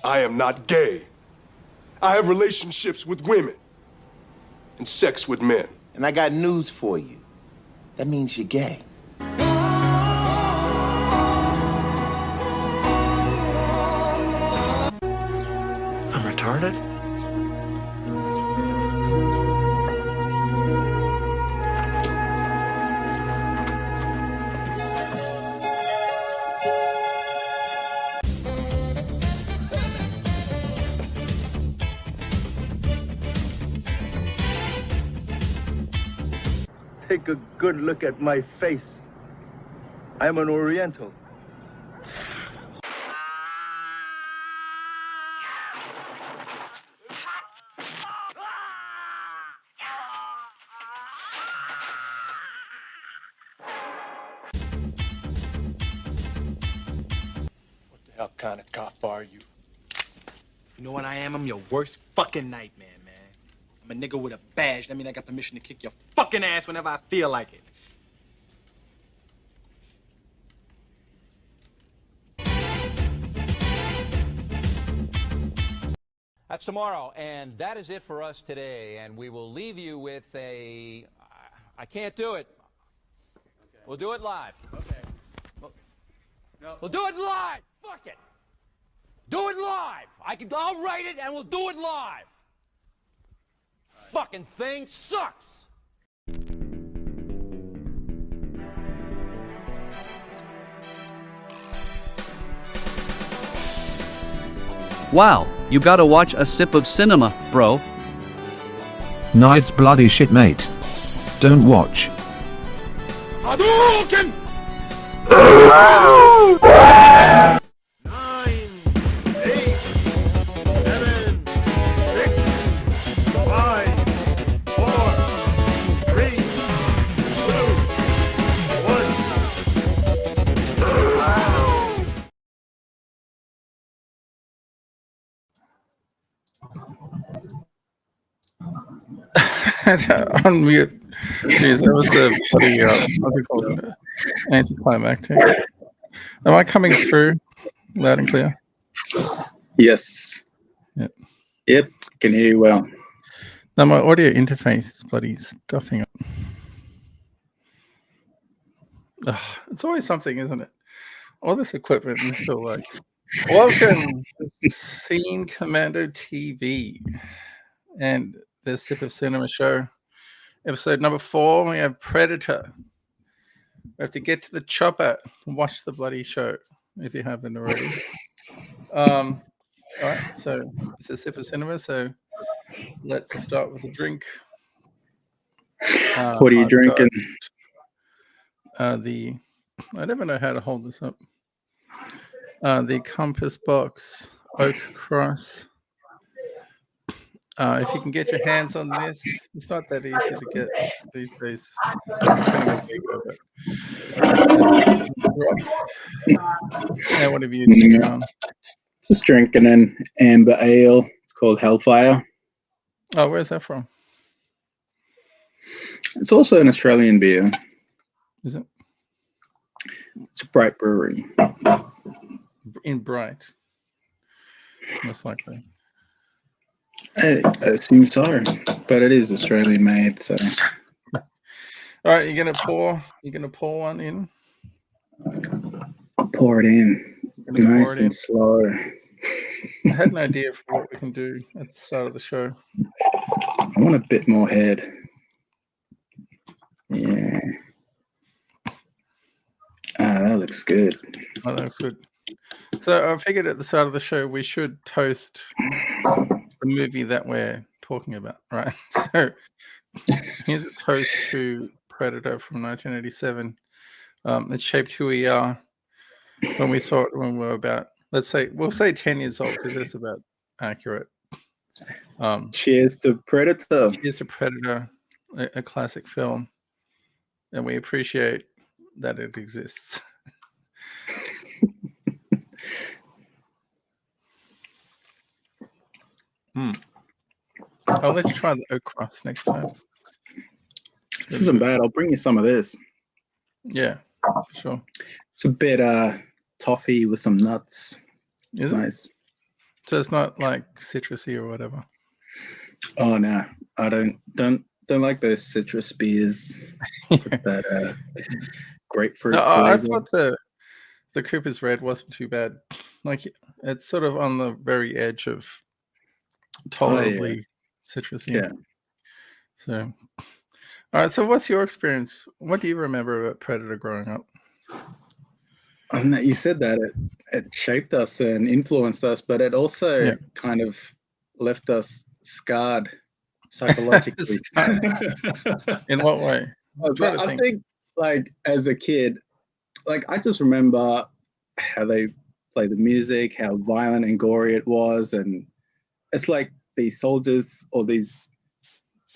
I am not gay. I have relationships with women and sex with men. And I got news for you. That means you're gay. I'm retarded? Take a good look at my face. I am an Oriental. Hell kind of cop are you? You know what I am? I'm your worst fucking nightmare, man. I'm a nigga with a badge. That means I got permission to kick your fucking ass whenever I feel like it. That's tomorrow, and that is it for us today. And we will leave you with a... I can't do it. Okay. We'll do it live. Okay. We'll do it live. Fuck it. Do it live. I'll write it, and we'll do it live. Right. Fucking thing sucks. Wow, you gotta watch A Sip of Cinema, bro. Nah, it's bloody shit, mate. Don't watch. Hadouken! 9, 8, 7, 6, 5, 4, 3, 2, 1. Unmute. Jeez, that was a pretty, what's it called? Anticlimactic. Am I coming through loud and clear? Yes. Yep. Can hear you well. No, my audio interface is bloody stuffing up. Ugh, it's always something, isn't it? All this equipment is still like, welcome to Scene Commando TV and the Sip of Cinema show. Episode number 4, we have Predator. We have to get to the chopper and watch the bloody show if you haven't already. All right, so it's a Sip of Cinema, so let's start with a drink. What are you drinking? I never know how to hold this up. The Compass Box Oak Cross. If you can get your hands on this, it's not that easy to get these days. Now, what have you done? Just drinking an amber ale. It's called Hellfire. Oh, where's that from? It's also an Australian beer. Is it? It's a Bright Brewery. In Bright. Most likely. I assume so, but it is Australian made. So, all right, you're gonna pour one in. Pour it in, nice and slow. I had an idea for what we can do at the start of the show. I want a bit more head. Yeah. That looks good. Oh, that looks good. So I figured at the start of the show we should toast the movie that we're talking about, right? So here's a toast to Predator from 1987. It's shaped who we are when we saw it when we were about, we'll say 10 years old because that's about accurate. Cheers to Predator. Cheers to Predator, a classic film, and we appreciate that it exists. I'll let you try the oak cross next time. This isn't bad. I'll bring you some of this. Yeah, for sure. It's a bit toffee with some nuts. It's nice. So it's not like citrusy or whatever. Oh no, I don't like those citrus beers. That grapefruit. No, I thought the Cooper's Red wasn't too bad. Like it's sort of on the very edge of tolerably citrusy. Yeah. So, all right. So, what's your experience? What do you remember about Predator growing up? You said that it shaped us and influenced us, but it also kind of left us scarred psychologically. In what way? I think, like as a kid, like I just remember how they played the music, how violent and gory it was, and it's like these soldiers or these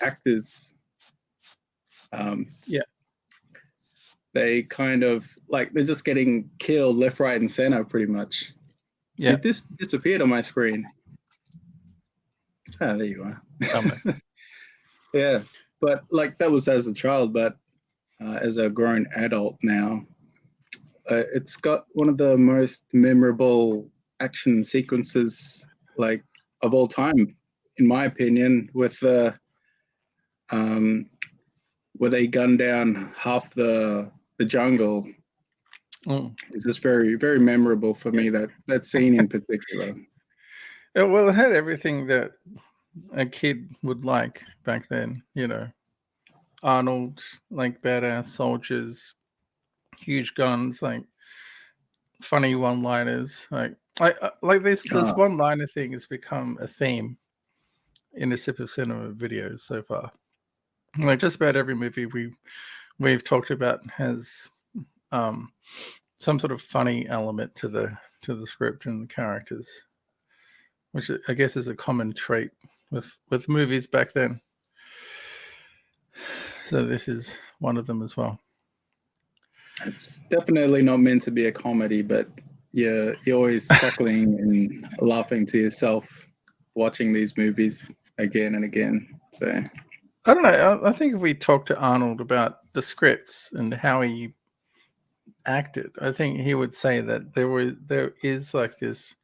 actors, they kind of like they're just getting killed left, right, and center, pretty much. Yeah. It just disappeared on my screen. Ah, there you are. Yeah, but like that was as a child, but as a grown adult now, it's got one of the most memorable action sequences like of all time, in my opinion, with where they gun down half the jungle. It's just very, very memorable for me, that scene in particular. Yeah, well, it had everything that a kid would like back then, Arnold, like badass soldiers, huge guns, like funny one-liners, like this one-liner thing has become a theme in the Sip of Cinema videos so far. Like just about every movie we've talked about has some sort of funny element to the script and the characters, which I guess is a common trait with movies back then. So this is one of them as well. It's definitely not meant to be a comedy, but you're always chuckling and laughing to yourself watching these movies again and again. So I don't know. I think if we talk to Arnold about the scripts and how he acted, I think he would say that there is like this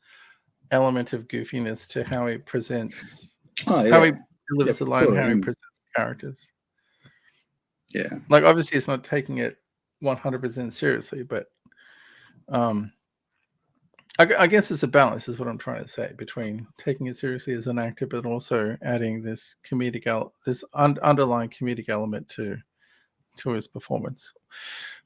element of goofiness to how he presents, how he delivers the line, how he presents characters. Yeah, like obviously it's not taking it 100% seriously, but I guess it's a balance, is what I'm trying to say, between taking it seriously as an actor, but also adding this underlying comedic element to his performance,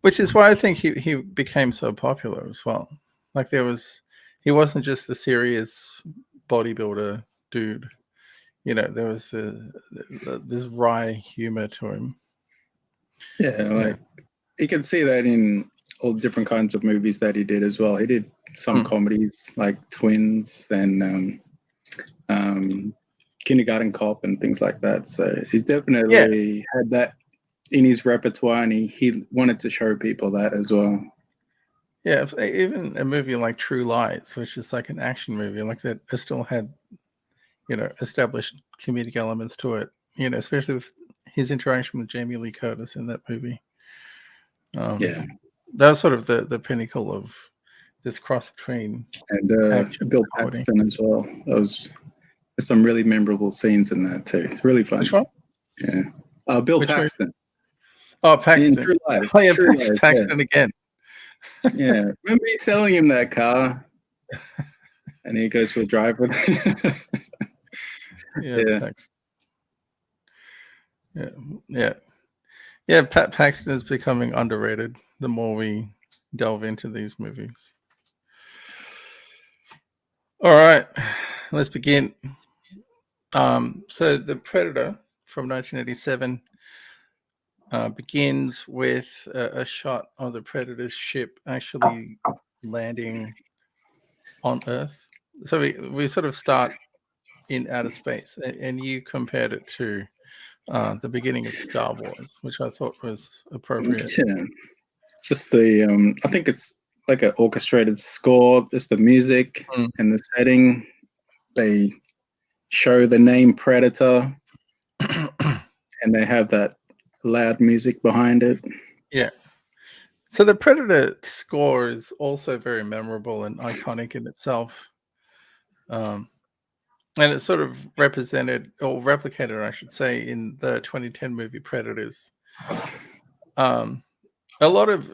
which is why I think he became so popular as well. Like he wasn't just the serious bodybuilder dude, there was this wry humor to him. Yeah, you can see that in all different kinds of movies that he did as well. He did some comedies like Twins and Kindergarten Cop and things like that. So he's definitely had that in his repertoire, and he wanted to show people that as well. Yeah, even a movie like True Lies, which is like an action movie like that, it still had, established comedic elements to it, especially with his interaction with Jamie Lee Curtis in that movie. That was sort of the pinnacle of this cross between Bill Paxton as well. There's some really memorable scenes in that too. It's really fun. Which one? Yeah, Bill Paxton. Movie? Oh, Paxton. In True Lies. Oh, yeah, True Lies, Paxton again. Yeah, remember he's selling him that car, and he goes for a drive with him. Paxton. Yeah. Pat Paxton is becoming underrated the more we delve into these movies. All right, let's begin. So The Predator from 1987 begins with a shot of the Predator's ship actually landing on Earth. So we sort of start in outer space, and you compared it to the beginning of Star Wars, which I thought was appropriate. Yeah, just the I think it's like an orchestrated score. Just the music and the setting. They show the name Predator, and they have that loud music behind it. Yeah. So the Predator score is also very memorable and iconic in itself. And it's sort of represented or replicated, I should say, in the 2010 movie Predators. A lot of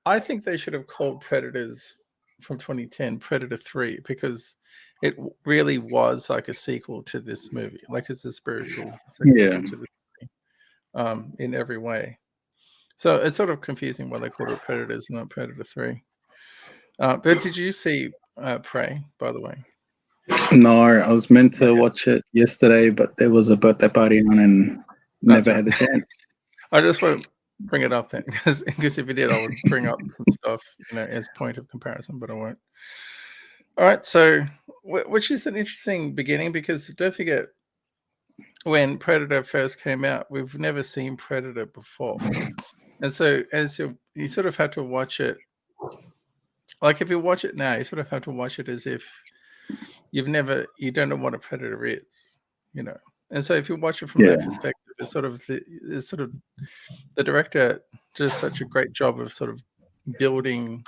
I think they should have called Predators from 2010 Predator 3, because it really was like a sequel to this movie. Like it's a spiritual successor to the movie, in every way. So it's sort of confusing why they called it Predators, not Predator 3. But did you see Prey, by the way? No, I was meant to watch it yesterday, but there was a birthday party on and never had the chance. I just want to bring it up then, because if you did, I would bring up some stuff, as point of comparison, but I won't. All right, so which is an interesting beginning, because don't forget, when Predator first came out, we've never seen Predator before, and so as you sort of had to watch it like if you watch it now, you sort of have to watch it as if you don't know what a predator is, you know. And so if you watch it from that perspective, it's sort of the director does such a great job of sort of building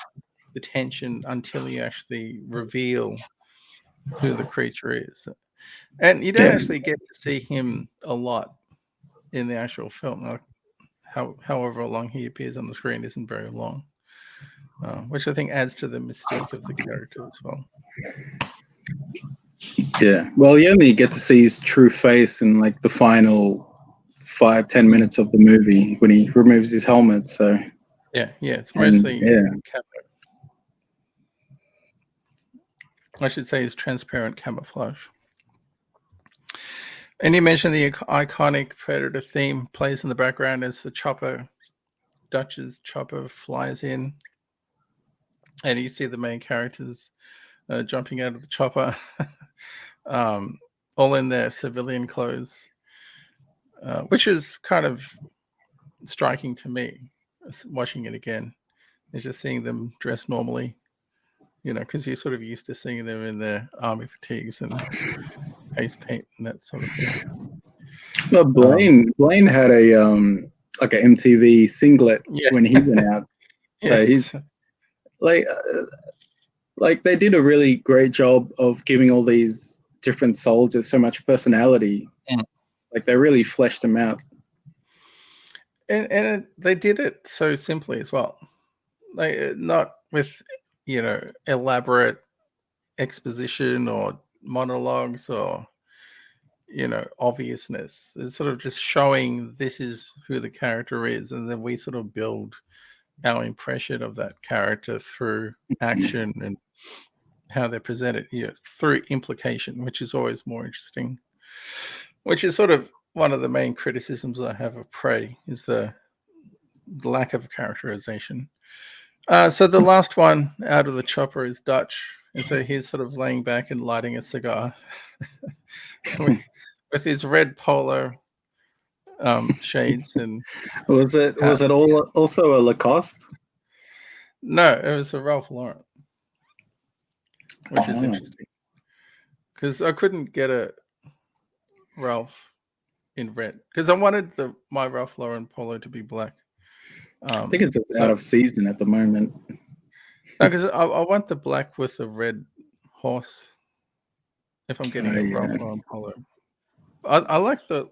the tension until you actually reveal who the creature is. And you don't actually get to see him a lot in the actual film. Like however long he appears on the screen isn't very long, which I think adds to the mystique of the character as well. Yeah. Well, you only get to see his true face in like the final 5-10 minutes of the movie when he removes his helmet. So yeah, it's mostly I should say is transparent camouflage. And you mentioned the iconic Predator theme plays in the background as the chopper, Dutch's chopper, flies in, and you see the main characters jumping out of the chopper, all in their civilian clothes, which is kind of striking to me. Watching it again, is just seeing them dressed normally, you know, because you're sort of used to seeing them in their army fatigues and face paint and that sort of thing. Well, Blaine had a like an MTV singlet when he went out. So he's like they did a really great job of giving all these different soldiers so much personality. Like they really fleshed them out. And they did it so simply as well. Like not with, you know, elaborate exposition or monologues or, you know, obviousness. It's sort of just showing this is who the character is, and then we sort of build our impression of that character through action and how they're presented, you know, through implication, which is always more interesting. Which is sort of one of the main criticisms I have of Prey, is the lack of characterization. So the last one out of the chopper is Dutch, and so he's sort of laying back and lighting a cigar with his red polo shades. And was it also a Lacoste? No, it was a Ralph Lauren, which is interesting because I couldn't get a Ralph in red because I wanted my Ralph Lauren polo to be black. I think it's just out of season at the moment. No, because I want the black with the red horse. If I'm getting a Ralph Lauren polo, I like the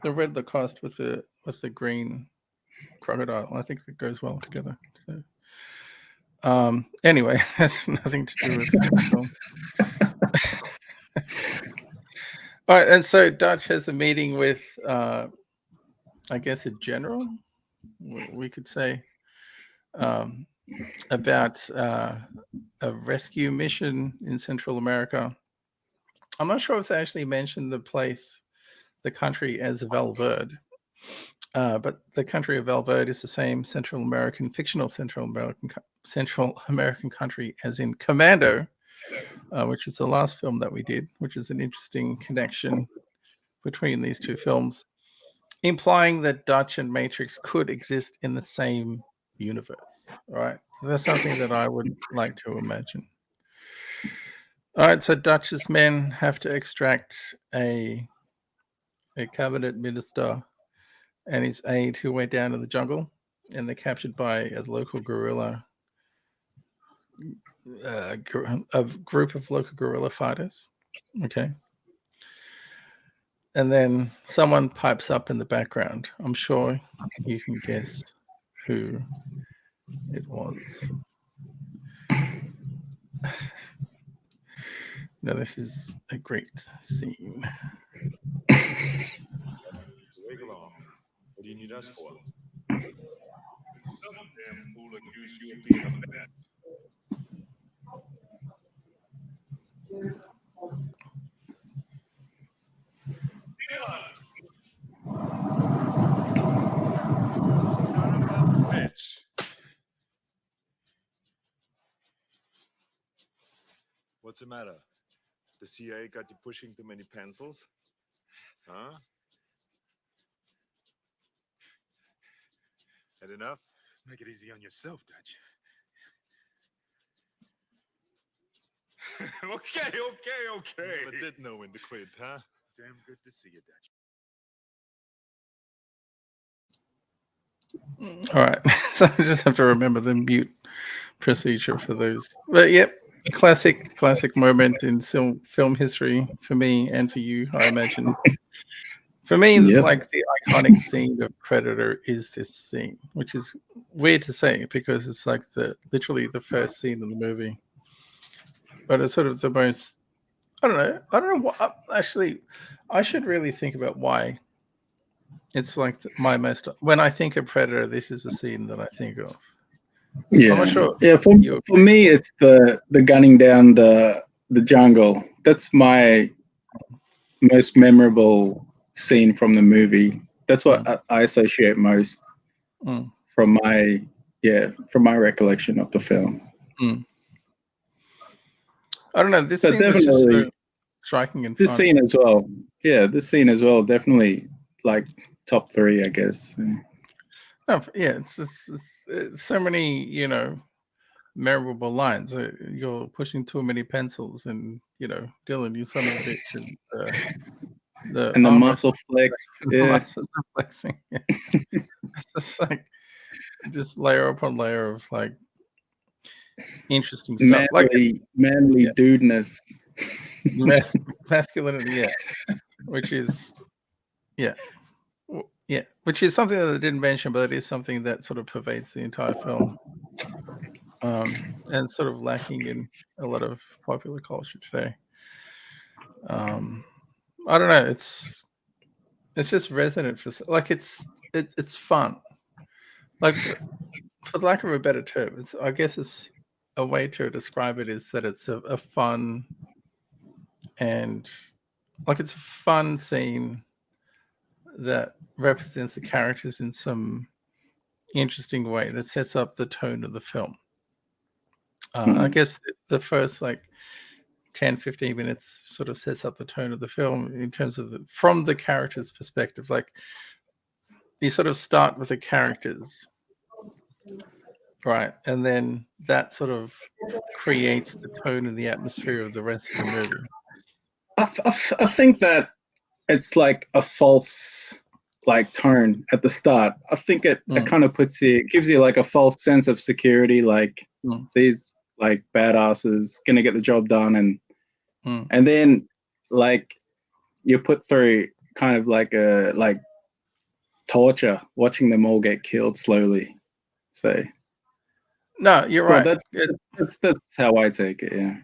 red Lacoste with the green crocodile. I think that goes well together. So, anyway, that's nothing to do with the film. All right, and so Dutch has a meeting with, I guess, a general, we could say, about a rescue mission in Central America. I'm not sure if they actually mentioned the country as Valverde, but the country of Valverde is the same fictional Central American country as in Commando, which is the last film that we did, which is an interesting connection between these two films, implying that Dutch and Matrix could exist in the same universe. All right, so that's something that I would like to imagine. All right, so Dutch's men have to extract a cabinet minister and his aide who went down to the jungle, and they're captured by a local guerrilla, a group of local guerrilla fighters. Okay. And then someone pipes up in the background. I'm sure you can guess who it was. No, this is a great scene. What do you need us for? Some damn fool accused you of being a bad. Son of a bitch. What's the matter? The CIA got you pushing too many pencils? Huh? Had enough? Make it easy on yourself, Dutch. okay. Never did know when to quit, huh? Damn good to see you, Dutch. All right. So I just have to remember the mute procedure for those. But yep, classic moment in film history for me and for you, I imagine. For me, Yep. like the iconic scene of Predator is this scene, which is weird to say because it's like literally the first scene in the movie. But it's sort of the most. I don't know what. Actually, I should really think about why. It's like my most. When I think of Predator, this is the scene that I think of. Yeah, I'm not sure. yeah. For me, it's the gunning down the jungle. That's my most memorable scene from the movie. That's what I associate most from my recollection of the film. I don't know. This But scene was just definitely so striking and this fun. scene as well. Yeah, this scene as well. Definitely like top 3, I guess. No, yeah, it's so many, memorable lines. You're pushing too many pencils, and Dylan, you son of a bitch, and the And the arm muscle flex. the Yeah. muscles are flexing. Yeah. It's just like just layer upon layer of like interesting stuff, manly dudeness. Masculinity, yeah, which is which is something that I didn't mention, but it is something that sort of pervades the entire film, and sort of lacking in a lot of popular culture today. I don't know. It's just resonant for like it's fun. Like for lack of a better term, I guess it's a way to describe it is that it's a fun and like it's a fun scene that represents the characters in some interesting way that sets up the tone of the film. I guess the first like 10-15 minutes sort of sets up the tone of the film in terms of from the character's perspective. Like you sort of start with the characters, right? And then that sort of creates the tone and the atmosphere of the rest of the movie. I think that it's like a false like tone at the start. I think it kind of gives you like a false sense of security, like these like badasses gonna get the job done, and then like you're put through kind of like a torture watching them all get killed slowly. So no, you're right. That's how I take it. Yeah.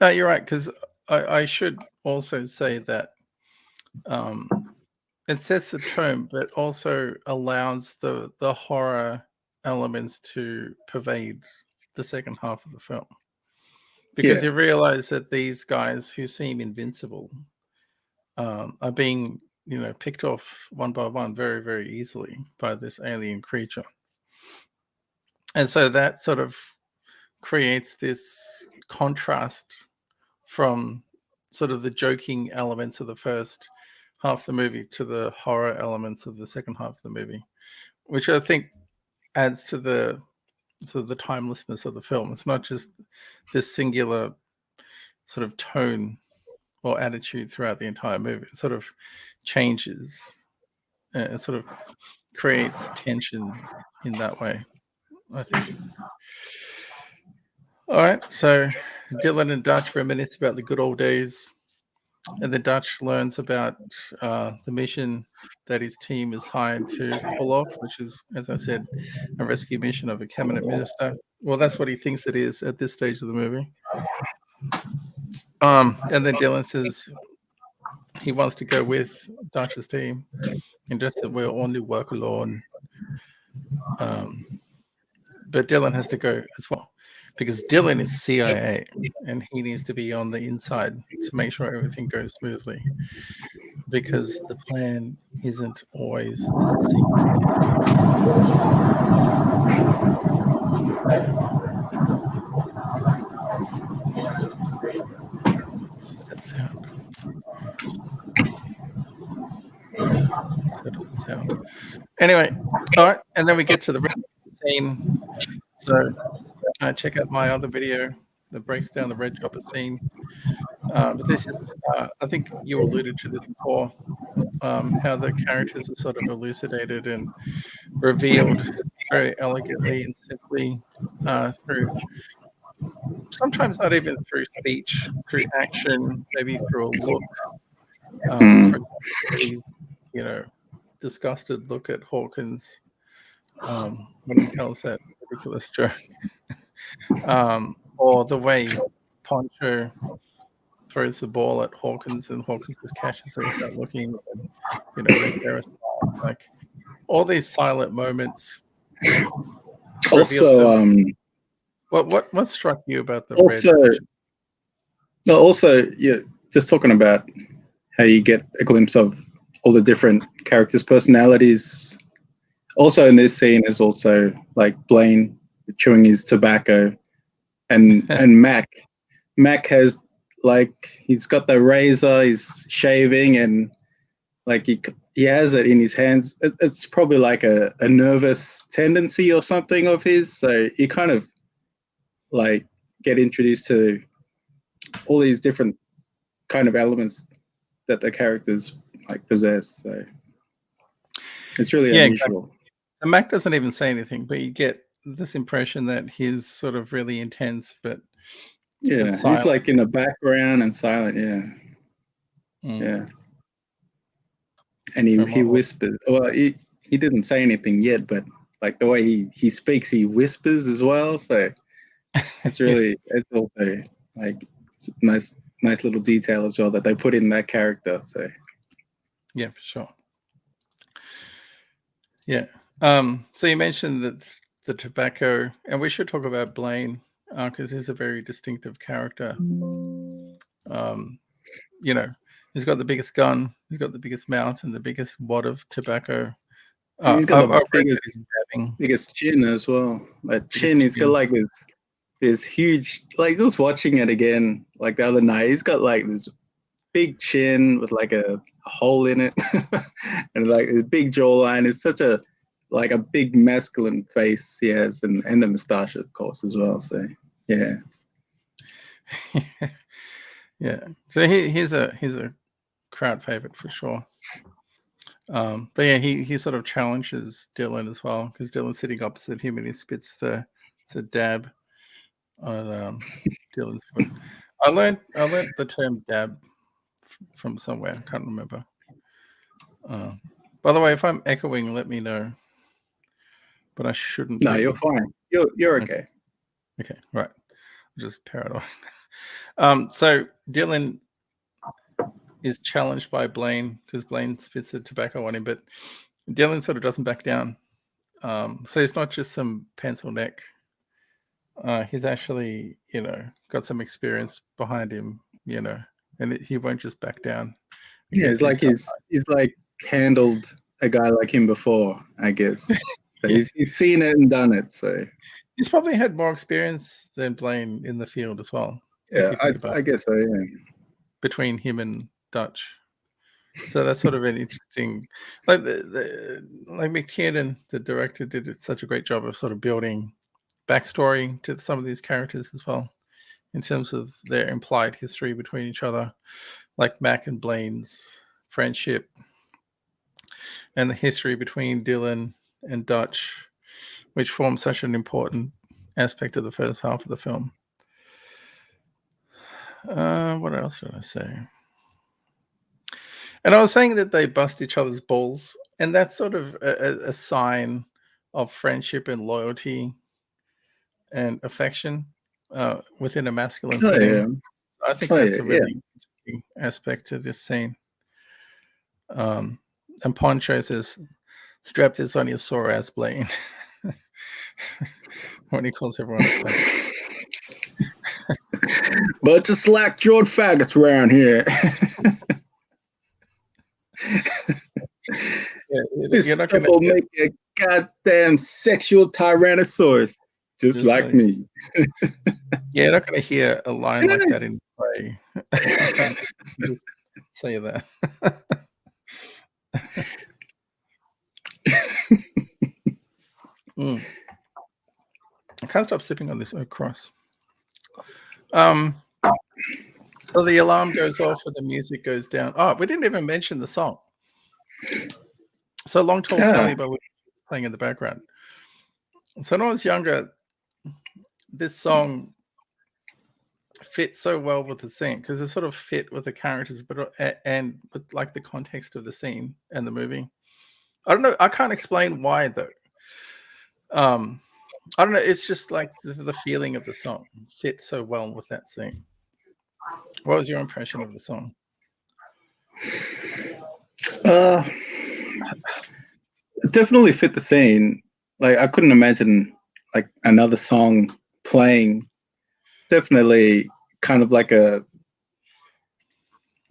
No, you're right, because I should also say that it sets the tone, but also allows the horror elements to pervade the second half of the film. Because you realize that these guys who seem invincible are being, picked off one by one very, very easily by this alien creature. And so that sort of creates this contrast from sort of the joking elements of the first half of the movie to the horror elements of the second half of the movie, which I think adds to the timelessness of the film. It's not just this singular sort of tone or attitude throughout the entire movie. It sort of changes. It sort of creates tension in that way, I think. All right, so Dylan and Dutch reminisce about the good old days, and then Dutch learns about the mission that his team is hired to pull off, which is, as I said, a rescue mission of a cabinet minister. Well, that's what he thinks it is at this stage of the movie. And then Dylan says he wants to go with Dutch's team, and just that we'll only work alone. But Dylan has to go as well, because Dylan is CIA and he needs to be on the inside to make sure everything goes smoothly, because the plan isn't always as it seems. What's that sound? That doesn't sound. Anyway, all right, and then we get to the scene. So check out my other video that breaks down the red chopper scene. But this is, I think you alluded to this before, how the characters are sort of elucidated and revealed very elegantly and simply through, sometimes not even through speech, through action, maybe through a look. For his, disgusted look at Hawkins when he tells that ridiculous joke, or the way Poncho throws the ball at Hawkins and Hawkins just catches it without looking, and Red Harris, like all these silent moments. Also, what struck you about the yeah, just talking about how you get a glimpse of all the different characters' personalities. Also in this scene is also like Blaine chewing his tobacco, and Mac has, like, he's got the razor, he's shaving, and like he has it in his hands. It's probably like a nervous tendency or something of his. So you kind of like get introduced to all these different kind of elements that the characters like possess. So it's really unusual. Exactly. And Mac doesn't even say anything, but you get this impression that he's sort of really intense, but he's like in the background and silent. Yeah. And he whispers. Well, he didn't say anything yet, but like the way he speaks, he whispers as well. So it's really it's also like it's nice little detail as well that they put in that character. So yeah, for sure. Yeah. So you mentioned that the tobacco, and we should talk about Blaine because he's a very distinctive character. He's got the biggest gun, he's got the biggest mouth, and the biggest wad of tobacco. He's got the biggest chin as well. That chin, he's got like this huge, like just watching it again, like the other night, he's got like this big chin with like a hole in it, and like a big jawline. It's such a big masculine face he has, and the moustache, of course, as well. So yeah. Yeah. So he's a crowd favorite for sure. But yeah, he sort of challenges Dylan as well, because Dylan's sitting opposite him and he spits the dab on Dylan's foot. I learned the term dab from somewhere. I can't remember. By the way, if I'm echoing, let me know. But I shouldn't. No, you're fine. You're okay. Okay, right. I'll just parrot on. So Dylan is challenged by Blaine because Blaine spits the tobacco on him, but Dylan sort of doesn't back down. So he's not just some pencil neck. He's actually, got some experience behind him, and he won't just back down. Yeah, it's like he's like handled a guy like him before, I guess. So he's seen it and done it. So he's probably had more experience than Blaine in the field as well. Yeah, I guess so. Yeah. Between him and Dutch, so that's sort of an interesting. Like like McTiernan, the director, did such a great job of sort of building backstory to some of these characters as well, in terms of their implied history between each other, like Mac and Blaine's friendship, and the history between Dylan and Dutch, which forms such an important aspect of the first half of the film. What else did I say? And I was saying that they bust each other's balls, and that's sort of a sign of friendship and loyalty and affection within a masculine setting. Yeah. I think that's a really interesting aspect to this scene. And Poncho says, "Strap this on your sore ass, Blaine," when he calls everyone a faggot. Bunch of slack-jawed faggots around here. This stuff will make a goddamn sexual tyrannosaurus, just like me. Yeah, you're not going to hear a line like that in play. Just say that. I can't stop sipping on this Oak Cross. So the alarm goes off and the music goes down. Oh, we didn't even mention the song. So Long Tall Sally by playing in the background. So when I was younger, this song fit so well with the scene because it sort of fit with the characters, but and with like the context of the scene and the movie. I don't know. I can't explain why though. I don't know. It's just like the feeling of the song fits so well with that scene. What was your impression of the song? It definitely fit the scene. Like I couldn't imagine like another song playing. Definitely kind of like a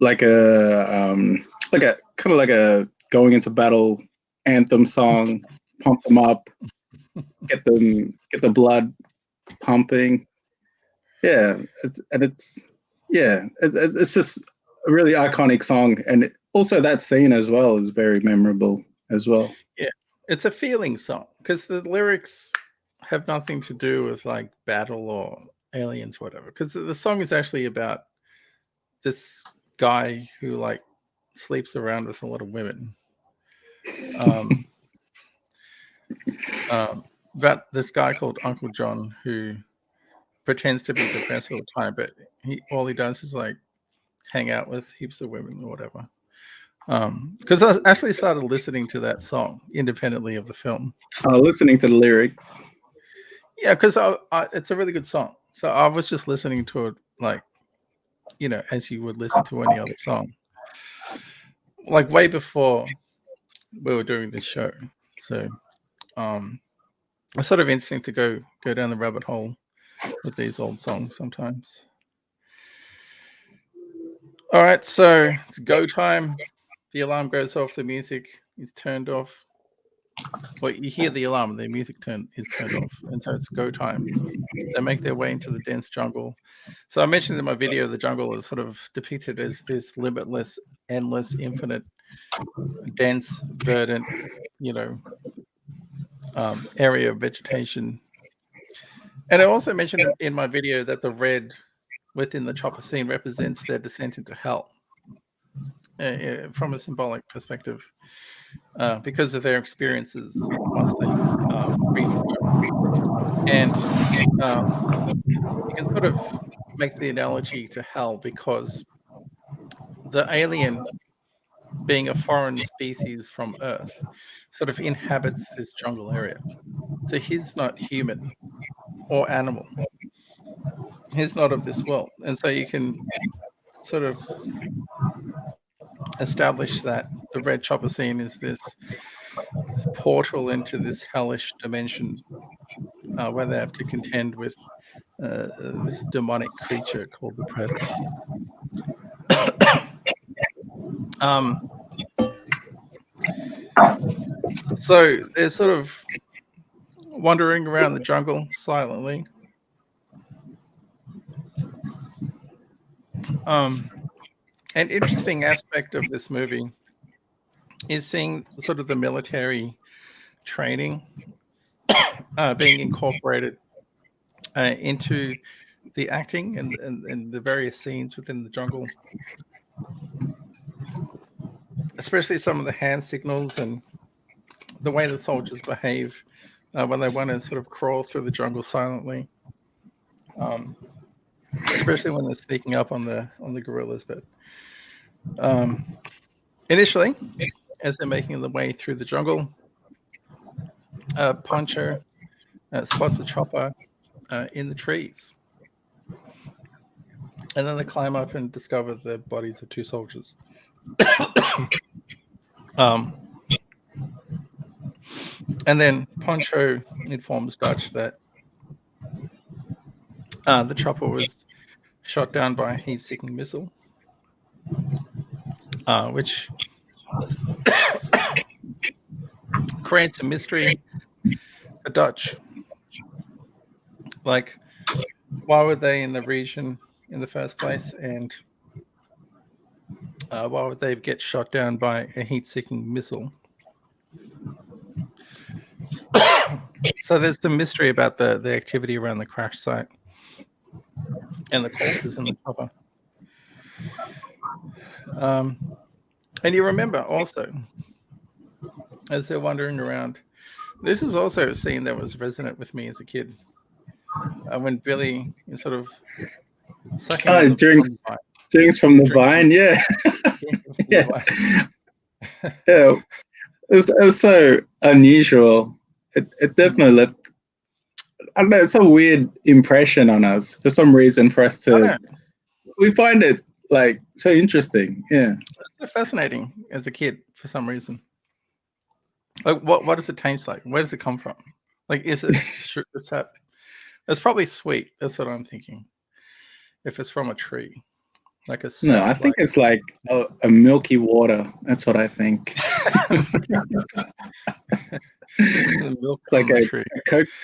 kind of like a going into battle anthem song, pump them up, get the blood pumping. Yeah, it's just a really iconic song, and also that scene as well is very memorable as well. Yeah, it's a feeling song because the lyrics have nothing to do with like battle or aliens, or whatever. Because the song is actually about this guy who like sleeps around with a lot of women. About this guy called Uncle John who pretends to be depressed all the time, but all he does is like hang out with heaps of women or whatever. Because I actually started listening to that song independently of the film. Listening to the lyrics. Yeah, because it's a really good song. So I was just listening to it like, you know, as you would listen to any other song. Like way before we were doing this show. So it's sort of interesting to go down the rabbit hole with these old songs sometimes. All right, so it's go time. The alarm goes off, the music is turned off. Well, you hear the alarm, the music is turned off, and so it's go time. They make their way into the dense jungle. So I mentioned in my video, the jungle is sort of depicted as this limitless, endless, infinite, dense, verdant, area of vegetation. And I also mentioned in my video that the red within the chopper scene represents their descent into hell from a symbolic perspective. Because of their experiences once they reach the jungle. And you can sort of make the analogy to hell because the alien, being a foreign species from Earth, sort of inhabits this jungle area. So he's not human or animal. He's not of this world. And so you can sort of establish that the red chopper scene is this portal into this hellish dimension where they have to contend with this demonic creature called the Predator. So they're sort of wandering around the jungle silently. An interesting aspect of this movie is seeing sort of the military training being incorporated into the acting and the various scenes within the jungle, especially some of the hand signals and the way the soldiers behave when they want to sort of crawl through the jungle silently, especially when they're sneaking up on the guerrillas. But initially, as they're making their way through the jungle, Poncho spots the chopper in the trees. And then they climb up and discover the bodies of two soldiers. And then Poncho informs Dutch that the chopper was shot down by a heat-seeking missile, which creates a mystery for Dutch. Like, why were they in the region in the first place, and why would they get shot down by a heat-seeking missile? So there's the mystery about the activity around the crash site. and the corpses in the chopper. And you remember also, as they're wandering around, this is also a scene that was resonant with me as a kid. When Billy is sort of sucking on the drinks from the vine, yeah. Yeah. It's so unusual. It definitely left, I don't know, it's a weird impression on us for some reason. For us to, we find it like so interesting. Yeah, it's so fascinating as a kid for some reason. Like, what does it taste like? Where does it come from? Like, is it? It's probably sweet. That's what I'm thinking. If it's from a tree, like a no, I think it's like a milky water. That's what I think. Milk like from a, the tree.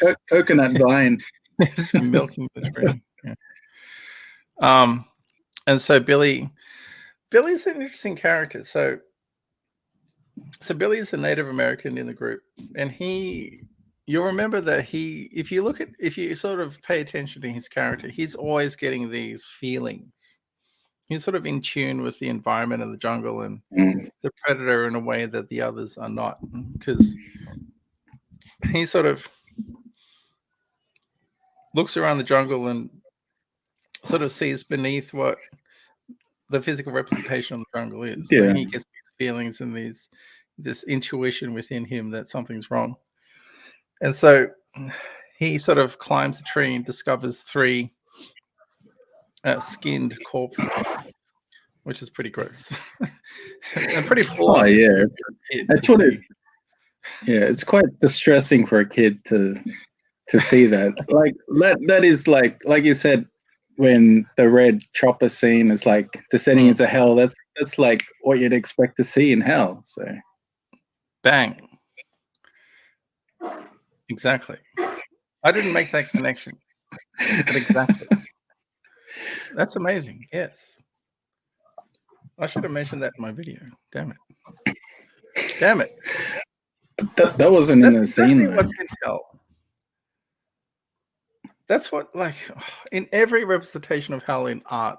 a coconut vine. It's milking the tree. Yeah. And so Billy's an interesting character. So Billy's the Native American in the group, and you'll remember that if you sort of pay attention to his character, he's always getting these feelings. He's sort of in tune with the environment of the jungle and the predator in a way that the others are not, because he sort of looks around the jungle and sort of sees beneath what the physical representation of the jungle is. Yeah. So he gets these feelings and this intuition within him that something's wrong. And so he sort of climbs a tree and discovers 3 skinned corpses, which is pretty gross and pretty full. Oh yeah, that's what it. Yeah, it's quite distressing for a kid to see that. Like that is like you said, when the red chopper scene is like descending into hell. That's like what you'd expect to see in hell. So, bang. Exactly. I didn't make that connection, but exactly. That's amazing. Yes. I should have mentioned that in my video. Damn it. Damn it. That wasn't in the scene. Exactly what's in hell. That's what, like, in every representation of hell in art,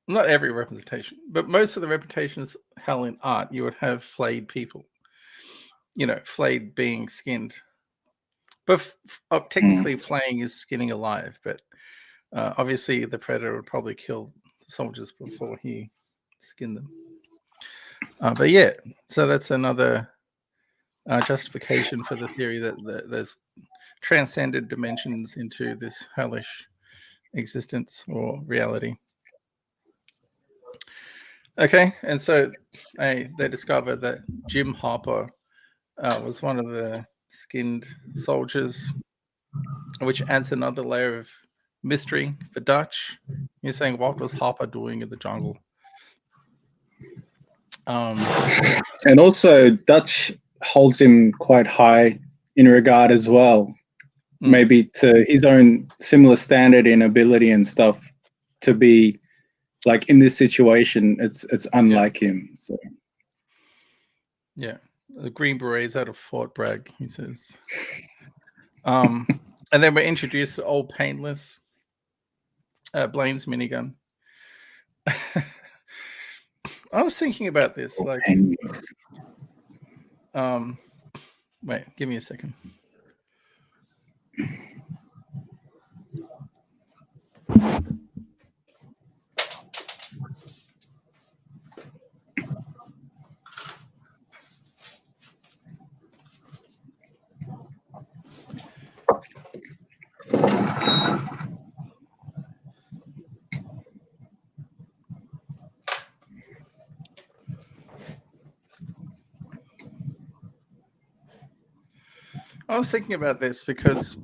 not every representation, but most of the representations of hell in art, you would have flayed people. Flayed being skinned. But technically, flaying is skinning alive. But obviously, the predator would probably kill the soldiers before he skinned them. But yeah, so that's another justification for the theory that there's transcended dimensions into this hellish existence or reality. Okay, and so they discover that Jim Harper was one of the skinned soldiers, which adds another layer of mystery for Dutch. You're saying, what was Harper doing in the jungle? And also Dutch holds him quite high in regard as well, maybe to his own similar standard in ability and stuff, to be like in this situation, it's unlike him. So yeah, the Green Berets out of Fort Bragg, he says. And then we're introduced to Old Painless, Blaine's minigun. I was thinking about this, like, wait, give me a second. I was thinking about this because,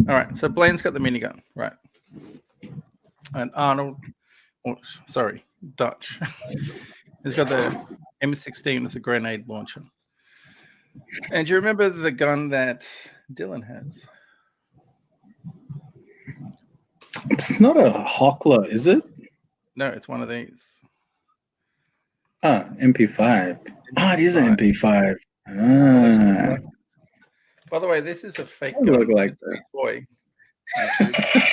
all right, so Blaine's got the minigun, right? And Dutch, he's got the M16 with the grenade launcher. And do you remember the gun that Dylan has? it's not a Hockler, is it? No, it's one of these. MP5. It is an MP5. By the way, this is a fake gun. Look like it's a toy. YouTube.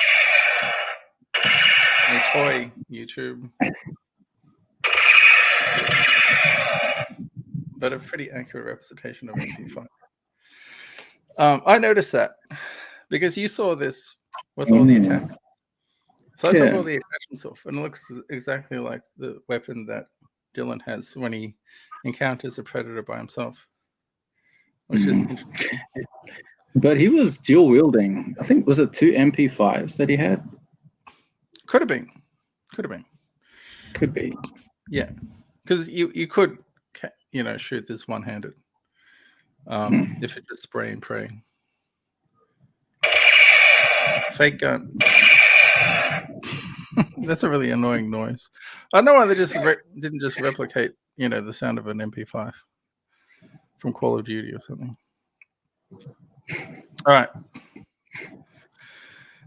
A toy YouTube. But a pretty accurate representation of MP5. I noticed that because you saw this with all the attachments. So I took all the attachments off, and it looks exactly like the weapon that Dylan has when he encounters a predator by himself, which is interesting. But he was dual wielding. I think, was it 2 MP5s that he had? Could have been. Could be. Yeah, because you could, shoot this one-handed. If it just spray and pray. Fake gun. That's a really annoying noise. I don't know why they just didn't just replicate, the sound of an MP5 from Call of Duty or something. All right.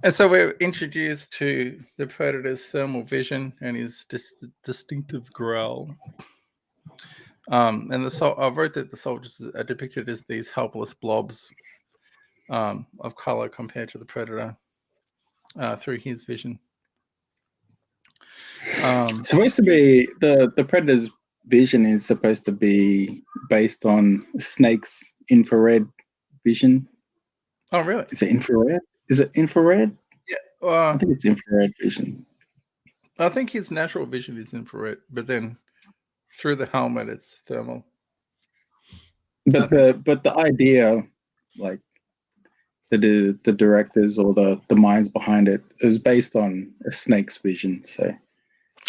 And so we're introduced to the predator's thermal vision and his distinctive growl. And I wrote that the soldiers are depicted as these helpless blobs of color compared to the predator through his vision. Supposed to be the predator's vision is supposed to be based on snake's infrared vision. Oh, really? Is it infrared? Is it infrared? Yeah, I think it's infrared vision. I think his natural vision is infrared, but then through the helmet it's thermal. But the idea, like the directors or the minds behind it, is based on a snake's vision. So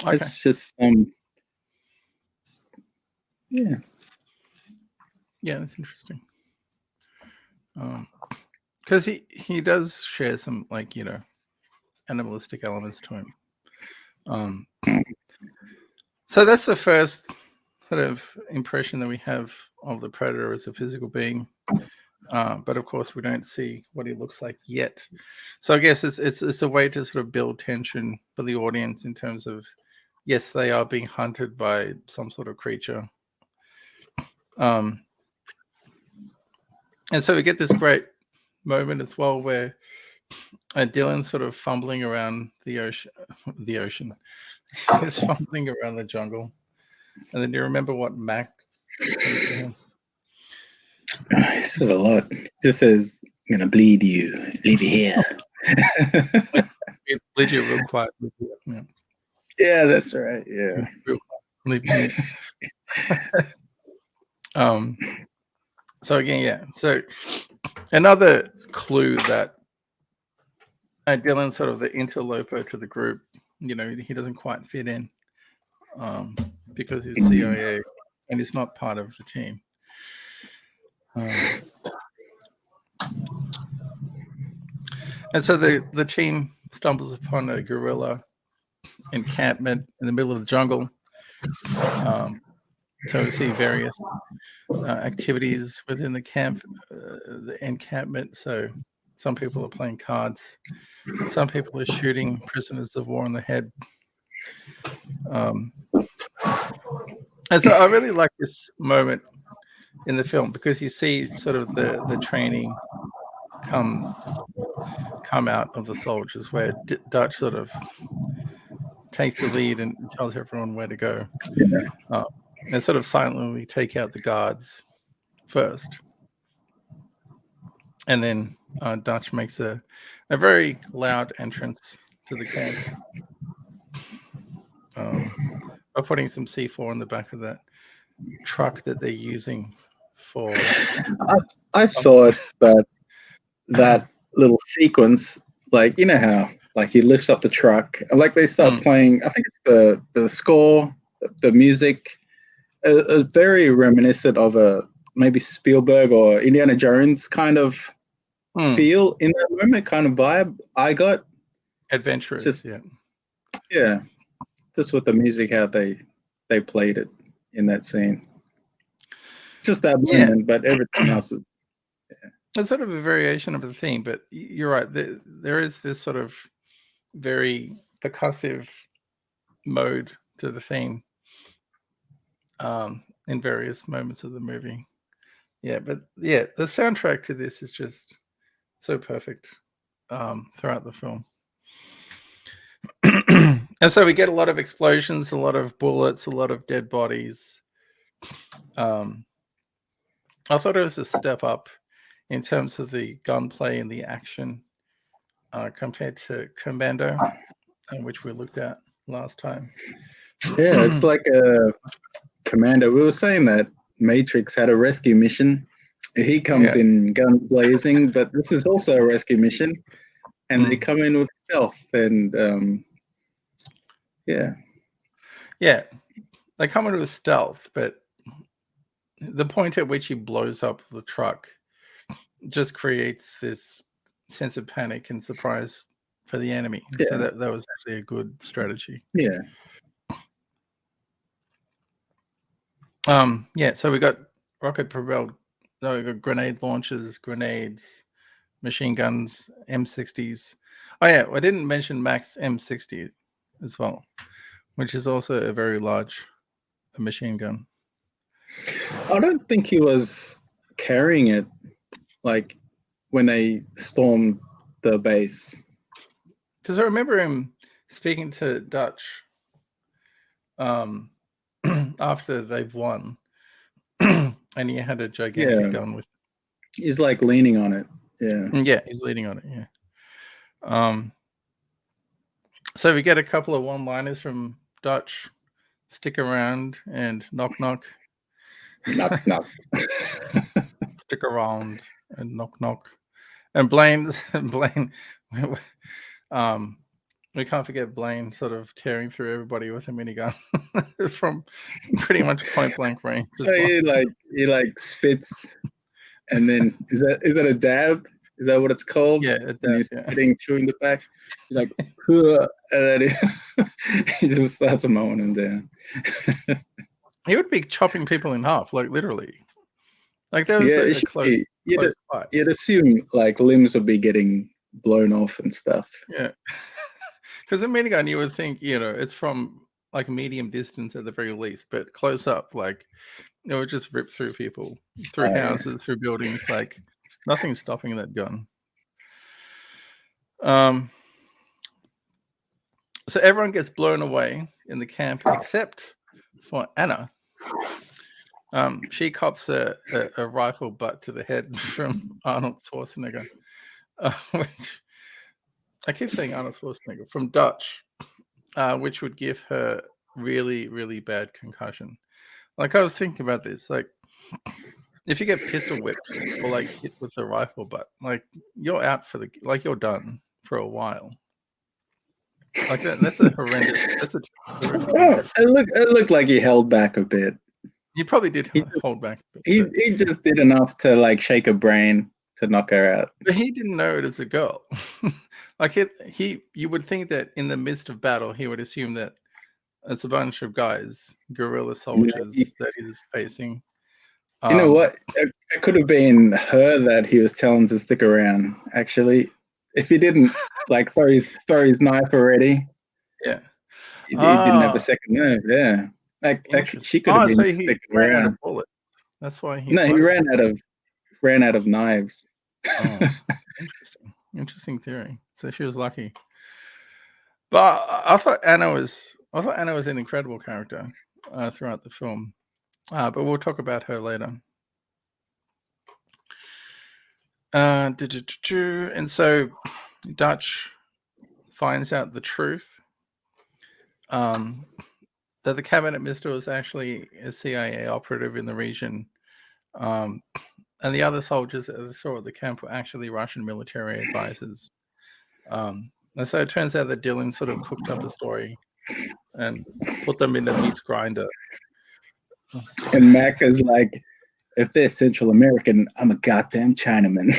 it's just yeah, that's interesting. Because he does share some animalistic elements to him. So that's the first sort of impression that we have of the predator as a physical being. But of course, we don't see what he looks like yet. So I guess it's a way to sort of build tension for the audience in terms of, yes, they are being hunted by some sort of creature. And so we get this great moment as well where Dylan's sort of fumbling around the ocean. He's fumbling around the jungle. And then do you remember what Mac says to him? He says a lot. He just says, "I'm gonna bleed you. Leave you here." Bleed you real quiet. Yeah, that's right. Yeah. Leave you here. So again, yeah. So another clue that Dylan's sort of the interloper to the group. He doesn't quite fit in because he's CIA and he's not part of the team. And so the team stumbles upon a guerrilla encampment in the middle of the jungle. So we see various activities within the encampment. So some people are playing cards. Some people are shooting prisoners of war in the head. And so I really like this moment in the film because you see sort of the training come out of the soldiers where Dutch sort of takes the lead and tells everyone where to go. And sort of silently take out the guards first. And then Dutch makes a very loud entrance to the camp by putting some C4 in the back of that truck that they're using for... I thought that little sequence, like, how like he lifts up the truck and like they start playing, I think it's the score, the music, very reminiscent of a maybe Spielberg or Indiana Jones kind of feel in that moment, kind of vibe I got. Adventurous, yeah. Just with the music, how they played it in that scene. It's just that moment, but everything else is it's sort of a variation of the theme, but you're right. There is this sort of very percussive mode to the theme in various moments of the movie. Yeah, but the soundtrack to this is just so perfect. throughout the film. And so we get a lot of explosions, a lot of bullets, a lot of dead bodies. I thought it was a step up in terms of the gunplay and the action compared to Commando, which we looked at last time. Yeah, it's like a Commando. We were saying that Matrix had a rescue mission. He comes in guns blazing, but this is also a rescue mission, and they come in with stealth and yeah, they come in with stealth, but the point at which he blows up the truck just creates this sense of panic and surprise for the enemy. So that was actually a good strategy. Yeah. So we got rocket propelled. So we got grenade launchers, grenades, machine guns, M60s. Oh yeah, I didn't mention Mac's M60 as well, which is also a very large machine gun. I don't think he was carrying it, like when they stormed the base. Because I remember him speaking to Dutch after they've won, and he had a gigantic gun with. He's like leaning on it. Yeah, he's leaning on it. Yeah. So we get a couple of one-liners from Dutch. Stick around and knock knock. Knock knock. Stick around and knock knock. And Blaine. We can't forget Blaine sort of tearing through everybody with a minigun from pretty much point blank range. So he like spits, and then is that a dab? Is that what it's called? Yeah, a dab, and he's chewing the back. He's like, and then he just starts mowing him down. He would be chopping people in half, like literally. Like there was a close fight. You'd assume like limbs would be getting blown off and stuff. Yeah. Because a minigun, you would think, it's from like medium distance at the very least, but close up, like it would just rip through people, through houses, through buildings. Like nothing's stopping that gun. So everyone gets blown away in the camp except for Anna. She cops a rifle butt to the head from Arnold Schwarzenegger, which. I keep saying Arnold Schwarzenegger from Dutch, which would give her really, really bad concussion. Like I was thinking about this, like if you get pistol whipped or like hit with a rifle butt, like you're out you're done for a while. Like that's a horrendous. That's a horrific injury. It looked like he held back a bit. He probably did hold back a bit. He just did enough to like shake a brain to knock her out. But he didn't know it as a girl. Like you would think that in the midst of battle, he would assume that it's a bunch of guys, guerrilla soldiers that he's facing. You know what? It could have been her that he was telling to stick around. Actually, if he didn't like throw his knife already, he didn't have a second nerve. Yeah, like she could have been sticking around. That's why he. No, he ran out of knives. Oh, interesting theory. So she was lucky. But I thought Anna was an incredible character throughout the film. But we'll talk about her later. And so Dutch finds out the truth that the cabinet minister was actually a CIA operative in the region. And the other soldiers that they saw at the camp were actually Russian military advisors. And so it turns out that Dylan sort of cooked up a story and put them in the meat grinder. And Mac is like, if they're Central American, I'm a goddamn Chinaman.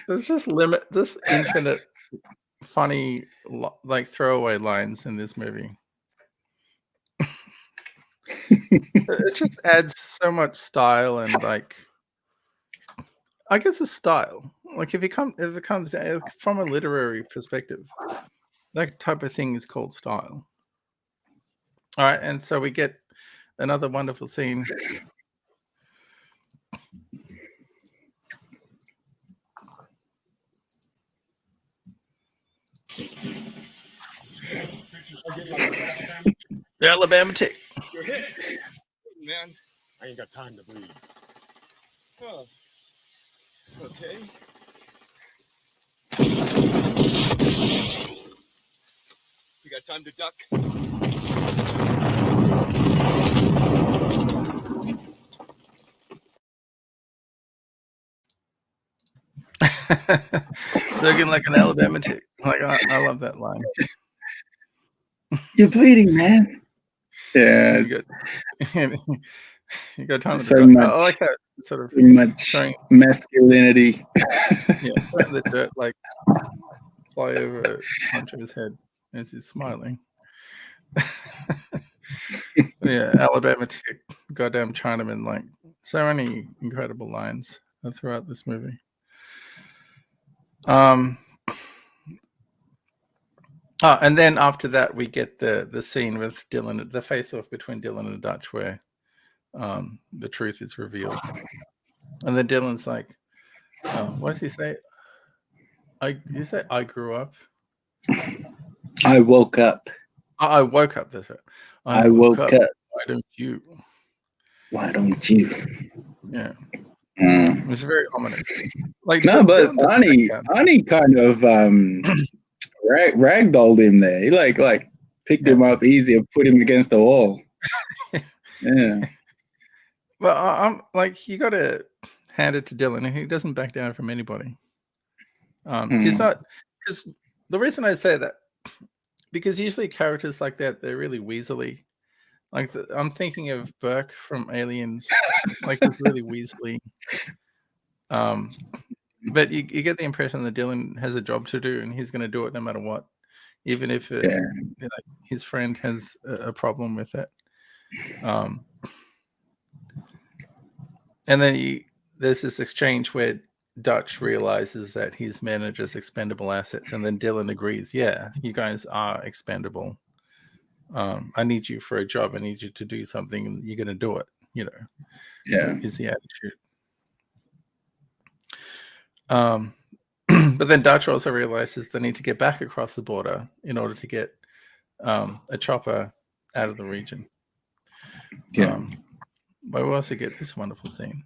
There's just infinite funny like throwaway lines in this movie. It just adds so much style and like I guess it's style. Like if it comes down from a literary perspective, that type of thing is called style. All right, and so we get another wonderful scene. The Alabama tick. You're hit, man. I ain't got time to bleed. Oh, okay. You got time to duck? Looking like an Alabama tick. Like I love that line. You're bleeding, man. Yeah. You got time to So duck. much. I like that sort of So much showing, masculinity. letting the dirt like fly over onto his head as he's smiling. Yeah, Alabama tick, goddamn Chinaman, like so many incredible lines throughout this movie. And then after that, we get the scene with Dylan, the face-off between Dylan and Dutch, where the truth is revealed. And then Dylan's like, what does he say? You say, I grew up? I woke up. I woke up, that's right. I woke up. Why don't you? Why don't you? Yeah. It's very ominous. Like, no, but Arnie kind of ragdolled him there. He like picked him up easy and put him against the wall. Yeah. Well, I'm like, you got to hand it to Dylan, and he doesn't back down from anybody. He's not, because the reason I say that, because usually characters like that, they're really weaselly. Like I'm thinking of Burke from Aliens, like he's really weaselly. But you get the impression that Dylan has a job to do, and he's going to do it no matter what, even if his friend has a problem with it. And then there's this exchange where Dutch realizes that his manager's expendable assets, and then Dylan agrees, yeah, you guys are expendable. I need you for a job. I need you to do something, and you're going to do it, Yeah. Is the attitude. But then Dutch also realizes they need to get back across the border in order to get a chopper out of the region. Yeah. But we also get this wonderful scene.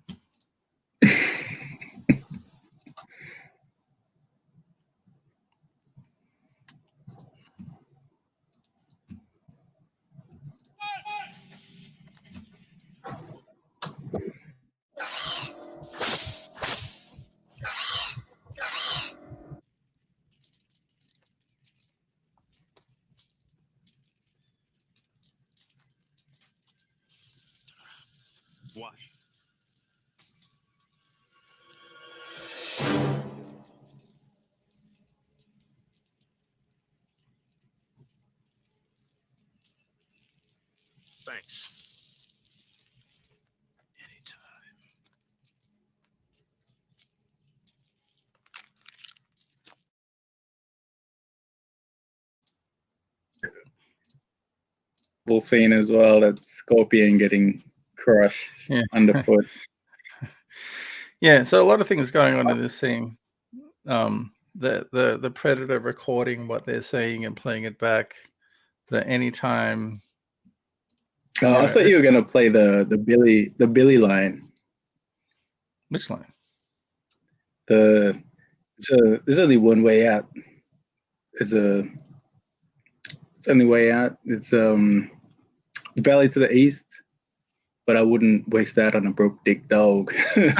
What? Thanks. Scene as well, that Scorpion getting crushed underfoot. Yeah, so a lot of things going on in this scene. The Predator recording what they're saying and playing it back. The anytime. I thought you were gonna play the Billy line. Which line? There's only one way out. It's only way out. It's valley to the east, but I wouldn't waste that on a broke dick dog. That's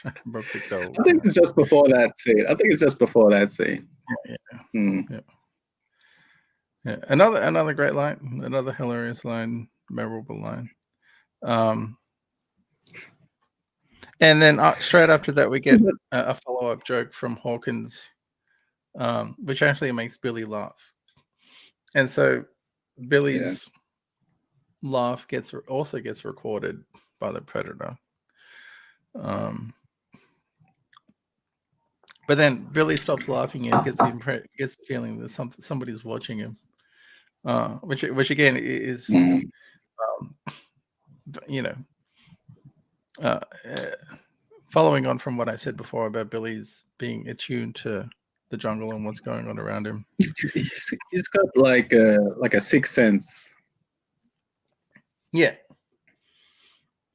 right. Broke dick dog. I think it's just before that scene. Yeah. Another great line, another hilarious line, memorable line. And then straight after that, we get a follow-up joke from Hawkins, which actually makes Billy laugh. And so Billy's laugh also gets recorded by the Predator. But then Billy stops laughing and gets the feeling that somebody's watching him, which again is, following on from what I said before about Billy's being attuned to the jungle and what's going on around him. He's got like a sixth sense. Yeah.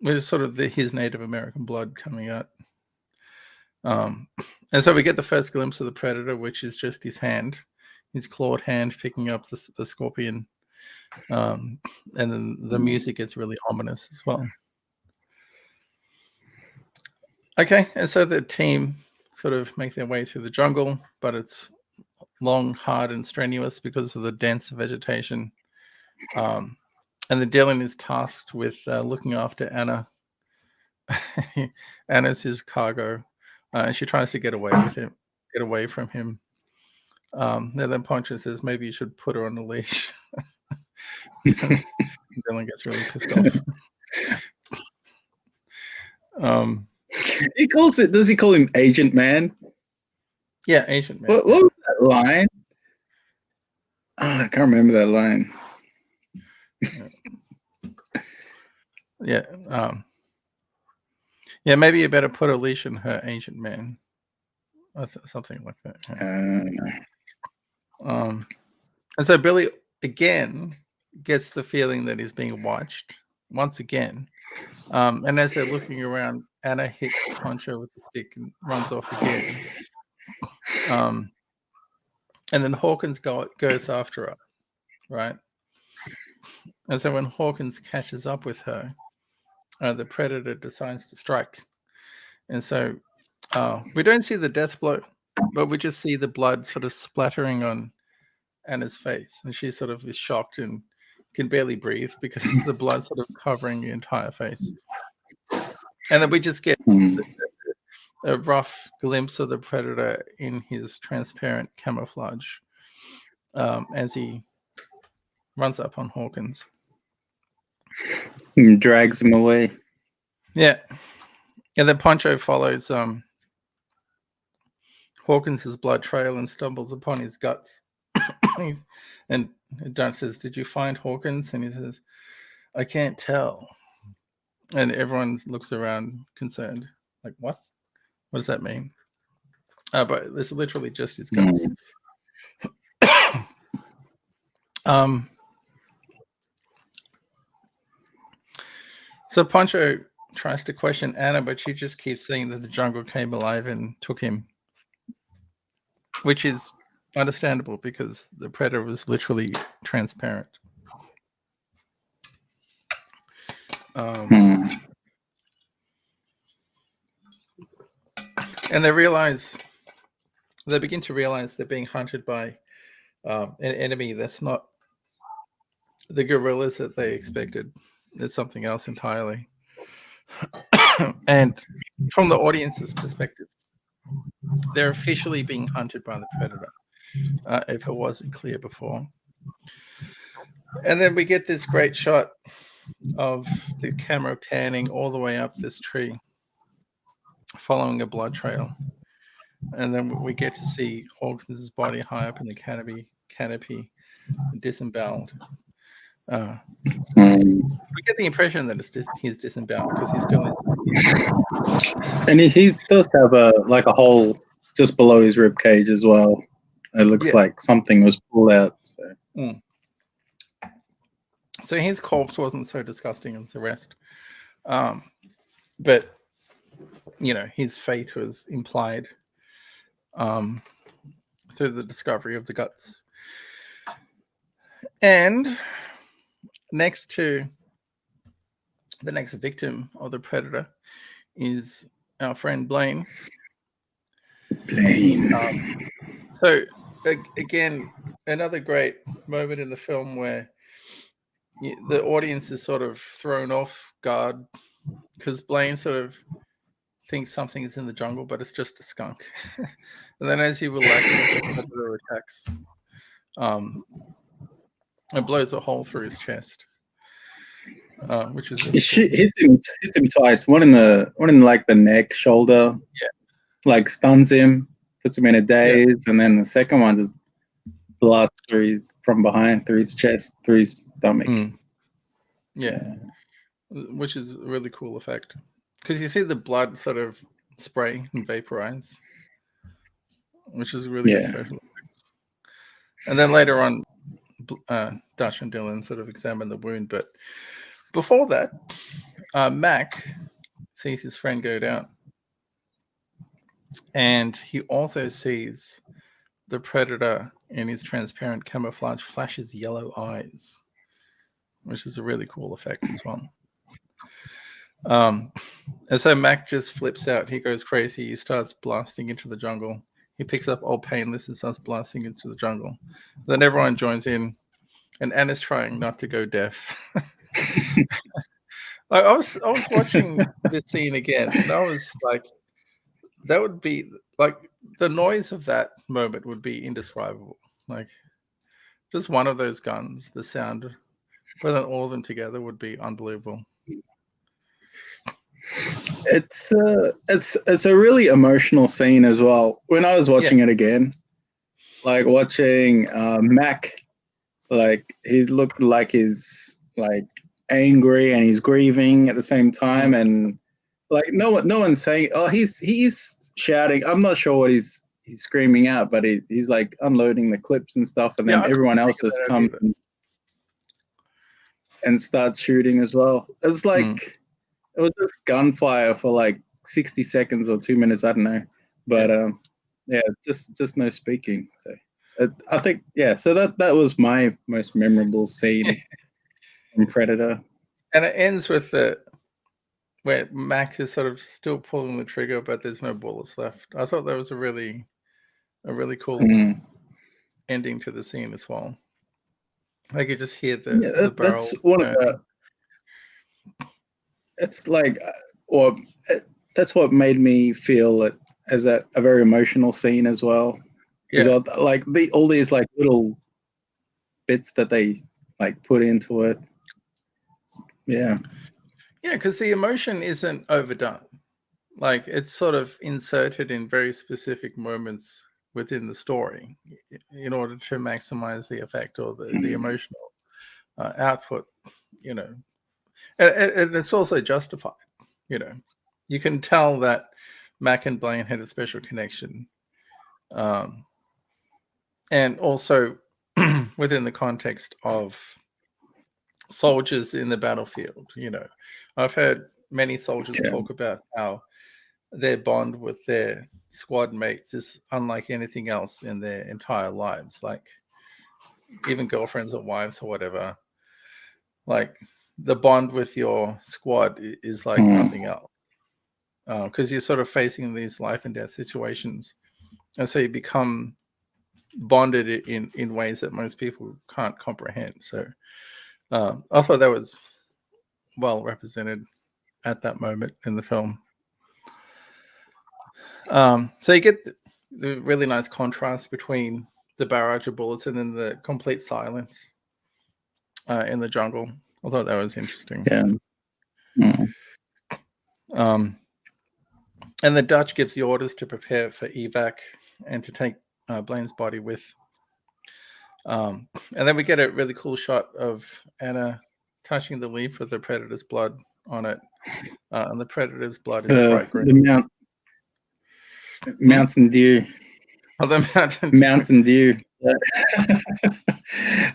With sort of his Native American blood coming out. And so we get the first glimpse of the predator, which is just his hand, his clawed hand picking up the scorpion. And then the music gets really ominous as well. Okay, and so the team sort of make their way through the jungle, but it's long, hard, and strenuous because of the dense vegetation. And then Dylan is tasked with looking after Anna. Anna's his cargo. And she tries to get away from him. And then Poncho says, maybe you should put her on a leash. Dylan gets really pissed off. He calls it. Does he call him Agent Man? Yeah, Agent Man. What was that line? Oh, I can't remember that line. Yeah. Yeah, maybe you better put a leash on her, Agent Man. Or something like that. Yeah. And so Billy again gets the feeling that he's being watched once again. And as they're looking around, Anna hits Poncho with the stick and runs off again. And then Hawkins goes after her, right? And so when Hawkins catches up with her, the predator decides to strike. And so we don't see the death blow, but we just see the blood sort of splattering on Anna's face. And she sort of is shocked and can barely breathe because the blood sort of covering the entire face. And then we just get a rough glimpse of the predator in his transparent camouflage as he runs up on Hawkins. And drags him away. Yeah. And then Poncho follows Hawkins' blood trail and stumbles upon his guts. And Dunn says, did you find Hawkins? And he says, I can't tell. And everyone looks around concerned. Like, what? What does that mean? But it's literally just his guts. So Poncho tries to question Anna, but she just keeps saying that the jungle came alive and took him, which is understandable because the predator was literally transparent. And they begin to realize they're being hunted by an enemy that's not the gorillas that they expected. It's something else entirely. And from the audience's perspective, they're officially being hunted by the predator, if it wasn't clear before. And then we get this great shot of the camera panning all the way up this tree, following a blood trail. And then we get to see Hawkins' body high up in the canopy disemboweled. We get the impression that he's disemboweled because he's still in his skin. And he does have a hole just below his rib cage as well. It looks like something was pulled out. So his corpse wasn't so disgusting as the rest. But, his fate was implied through the discovery of the guts. And next to the next victim of the predator is our friend Blaine. So again, another great moment in the film where the audience is sort of thrown off guard because Blaine sort of thinks something is in the jungle, but it's just a skunk. And then as he relaxes, the predator attacks. It blows a hole through his chest, which is really cool. hits him twice. One in the neck, shoulder. Like stuns him, puts him in a daze, and then the second one just blasts from behind through his chest, through his stomach. Which is a really cool effect because you see the blood sort of spray and vaporize, which is really good special effects. And then later on, Dutch and Dylan sort of examine the wound. But before that, Mac sees his friend go down. And he also sees the predator in his transparent camouflage flash his yellow eyes, which is a really cool effect as well. And so Mac just flips out. He goes crazy. He starts blasting into the jungle. He picks up Old Painless and starts blasting into the jungle. Then everyone joins in, and Anna's trying not to go deaf. I was watching this scene again, and I was like, that would be like the noise of that moment would be indescribable. Like just one of those guns, the sound, but then all of them together would be unbelievable. It's a really emotional scene as well. When I was watching it again, like watching Mac, like he looked like he's like angry and he's grieving at the same time, and like no one's saying, oh, he's shouting. I'm not sure what he's screaming out, but he's like unloading the clips and stuff, and then everyone else just comes and starts shooting as well. It's like it was just gunfire for like 60 seconds or 2 minutes, I don't know, but just no speaking. So I think so that was my most memorable scene from Predator, and it ends with where Mac is sort of still pulling the trigger, but there's no bullets left. I thought that was a really cool ending to the scene as well. I could just hear the barrel. That's one of the. It's like, that's what made me feel it as a very emotional scene as well. Yeah, like all these like little bits that they like put into it. Yeah. Yeah, because the emotion isn't overdone. Like it's sort of inserted in very specific moments within the story in order to maximize the effect or the emotional output, you know. And it's also justified, you know. You can tell that Mac and Blaine had a special connection. And also within the context of soldiers in the battlefield, you know. I've heard many soldiers talk about how their bond with their squad mates is unlike anything else in their entire lives. Like even girlfriends or wives or whatever, like the bond with your squad is like nothing else. Because you're sort of facing these life and death situations. And so you become bonded in ways that most people can't comprehend. So I thought that was well represented at that moment in the film. So you get the really nice contrast between the barrage of bullets and then the complete silence in the jungle. I thought that was interesting. Yeah. And the Dutch gives the orders to prepare for evac and to take Blaine's body with. And then we get a really cool shot of Anna touching the leaf with the predator's blood on it. And the predator's blood is bright green. Mountain Dew. Oh, the Mountain Dew.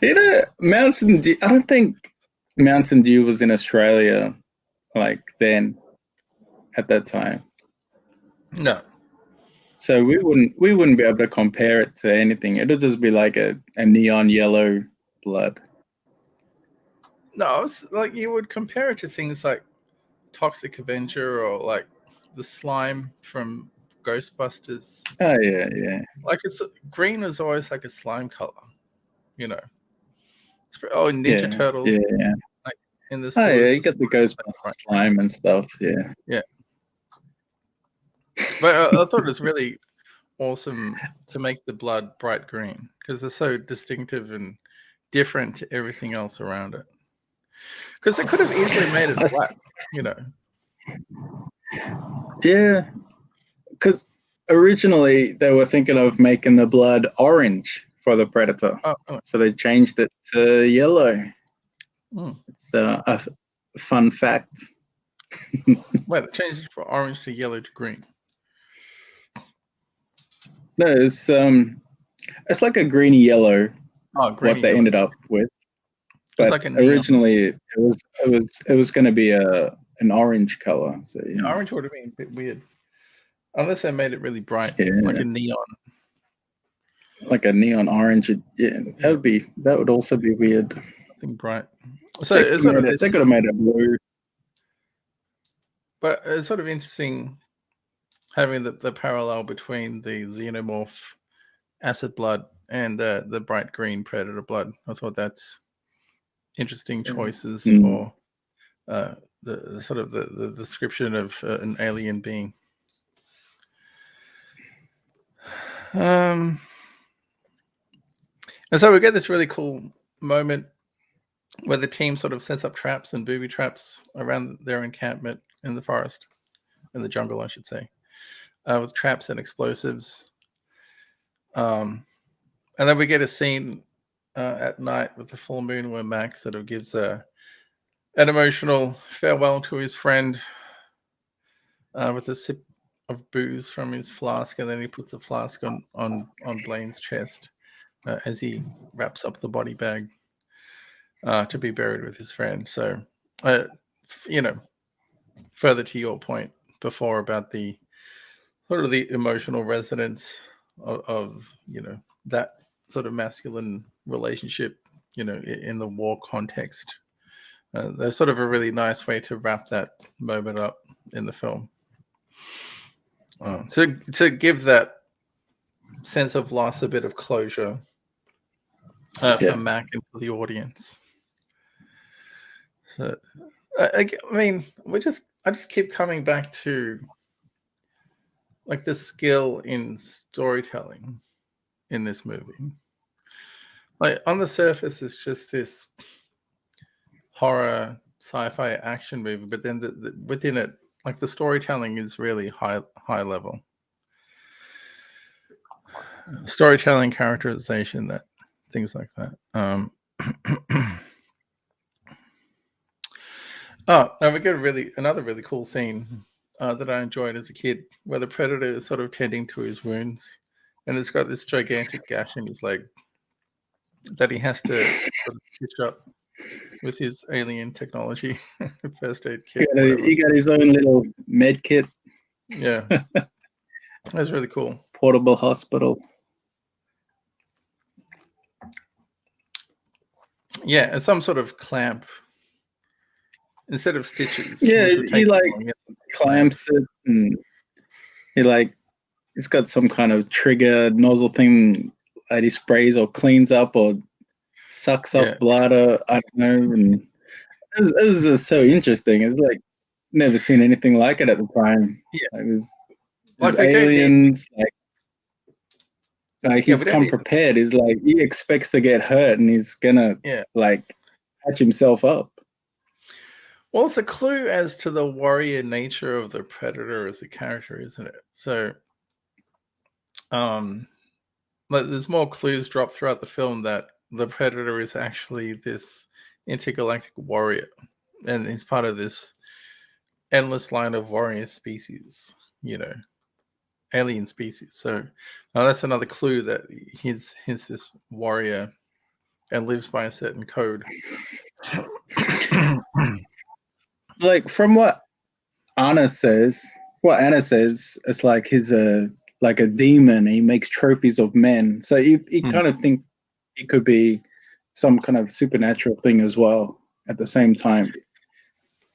You know, Mountain Dew. I don't think Mountain Dew was in Australia like then at that time. No. So we wouldn't be able to compare it to anything. It'll just be like a neon yellow blood. No, it's like you would compare it to things like Toxic Avenger or like the slime from Ghostbusters. Oh yeah. Like green is always like a slime color, you know. Ninja Turtles. Yeah. Like in this. Oh yeah, you got the Ghostbusters slime and stuff. Yeah. Yeah. But I thought it was really awesome to make the blood bright green because they're so distinctive and different to everything else around it. Because they could have easily made it black, you know. Yeah, because originally they were thinking of making the blood orange for the predator, so they changed it to yellow. It's a fun fact. Wait, they changed it from orange to yellow to green. No, it's like a greeny yellow. Oh, What greeny they yellow. ended up with, It's but like a neon. originally it was going to be an orange color. So yeah. Orange would have been a bit weird, unless they made it really bright, Yeah. like a neon. Like a neon orange. Yeah, that would also be weird. Something bright. So it's sort of this, they could have made it blue. but it's sort of interesting having the parallel between the xenomorph acid blood and the bright green predator blood. I thought that's interesting choices for the sort of the description of an alien being. And so we get this really cool moment where the team sort of sets up traps and booby traps around their encampment in the forest, in the jungle, I should say, with traps and explosives. And then we get a scene at night with the full moon where Max sort of gives an emotional farewell to his friend with a sip of booze from his flask, and then he puts the flask on Blaine's chest as he wraps up the body bag to be buried with his friend. So, further to your point before about the sort of the emotional resonance of that sort of masculine relationship, in the war context. There's sort of a really nice way to wrap that moment up in the film. To give that sense of loss a bit of closure for Mac and for the audience. So, I mean, I just keep coming back to like the skill in storytelling in this movie. Like on the surface, it's just this horror sci-fi action movie, but then within it, like the storytelling is really high level. Storytelling, characterization, things like that. And we get another really cool scene that I enjoyed as a kid, where the predator is sort of tending to his wounds, and it's got this gigantic gash in his leg that he has to sort of stitch up with his alien technology first aid kit. He got his own little med kit. Yeah, that's really cool. Portable hospital. Yeah, and some sort of clamp instead of stitches. Yeah, he clamps it, and he's got some kind of trigger nozzle thing that he sprays or cleans up or sucks up blood, or I don't know. And this is so interesting. It's like never seen anything like it at the time. Yeah, there's aliens like he's come prepared. He's like he expects to get hurt, and he's gonna like patch himself up. Well, it's a clue as to the warrior nature of the predator as a character, isn't it? So, there's more clues dropped throughout the film that the predator is actually this intergalactic warrior, and he's part of this endless line of warrior species, alien species. So that's another clue that he's this warrior and lives by a certain code. Like from what Anna says, it's like he's like a demon. He makes trophies of men. So you kind of think it could be some kind of supernatural thing as well at the same time.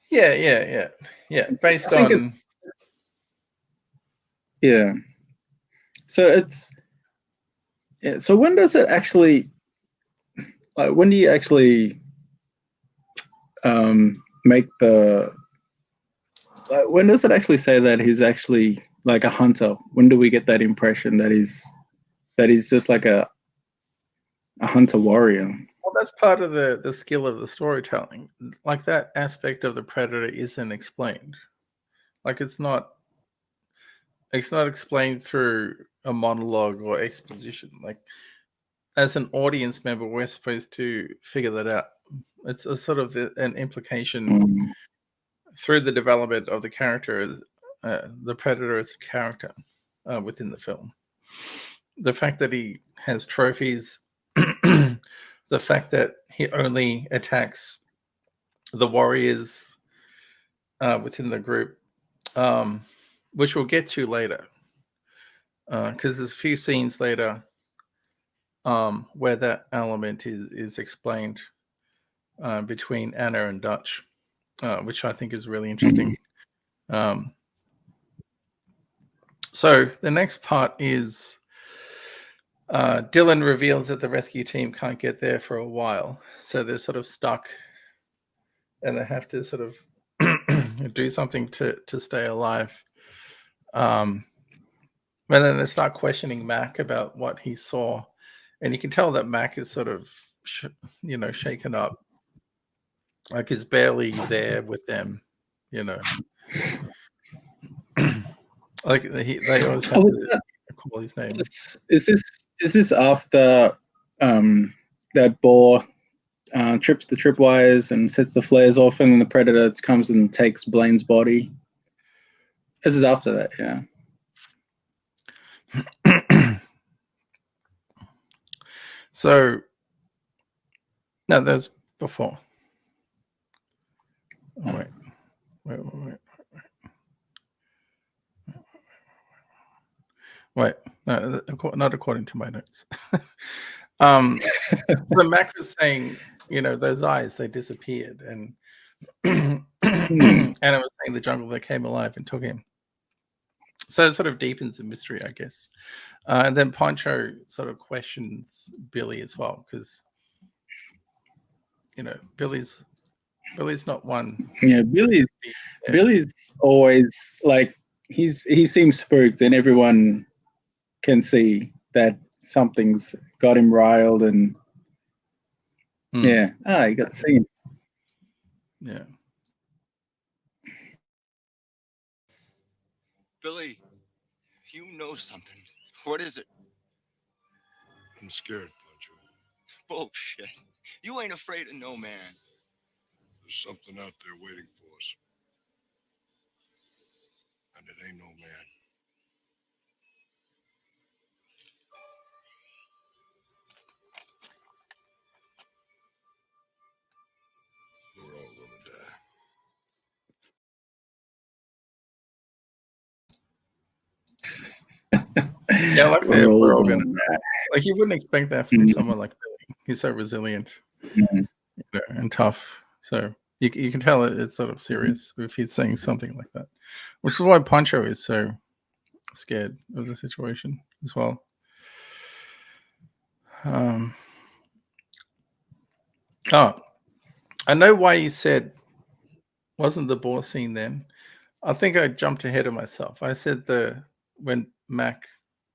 Yeah. Based on. Yeah. So so when does it actually? When do you actually make the? When does it actually say that he's actually like a hunter? When do we get that impression that he's just like a hunter warrior? Well, that's part of the skill of the storytelling. Like that aspect of the predator isn't explained. Like it's not explained through a monologue or exposition. Like as an audience member, we're supposed to figure that out. It's a sort of an implication through the development of the character, the predator as a character within the film. the fact that he has trophies, the fact that he only attacks the warriors within the group, which we'll get to later, because there's a few scenes later where that element is explained between Anna and Dutch, which I think is really interesting. So the next part is Dylan reveals that the rescue team can't get there for a while, so they're sort of stuck, and they have to sort of do something to stay alive. And then they start questioning Mac about what he saw, and you can tell that Mac is sort of shaken up, like he's barely there with them, like they always have to call his name. Is this after that boar trips the tripwires and sets the flares off, and then the predator comes and takes Blaine's body? This is after that, yeah. So no, there's before. Oh, wait. No, not according to my notes. When Mac was saying, those eyes, they disappeared, and Anna was saying the jungle, they came alive and took him. So it sort of deepens the mystery, I guess. And then Poncho sort of questions Billy as well, because Billy's not one. Yeah, Billy's always like he seems spooked, and everyone can see that something's got him riled, and you got to see him. Yeah. Billy, you know something. What is it? I'm scared, Poncho. Bullshit. You ain't afraid of no man. There's something out there waiting for us. And it ain't no man. We're all gonna die. Yeah, like we're all gonna die. Like you wouldn't expect that from someone like Billy. He's so resilient, and tough. So you can tell it's sort of serious if he's saying something like that, which is why Poncho is so scared of the situation as well. I know why you said wasn't the boar scene then. I think I jumped ahead of myself. I said when Mac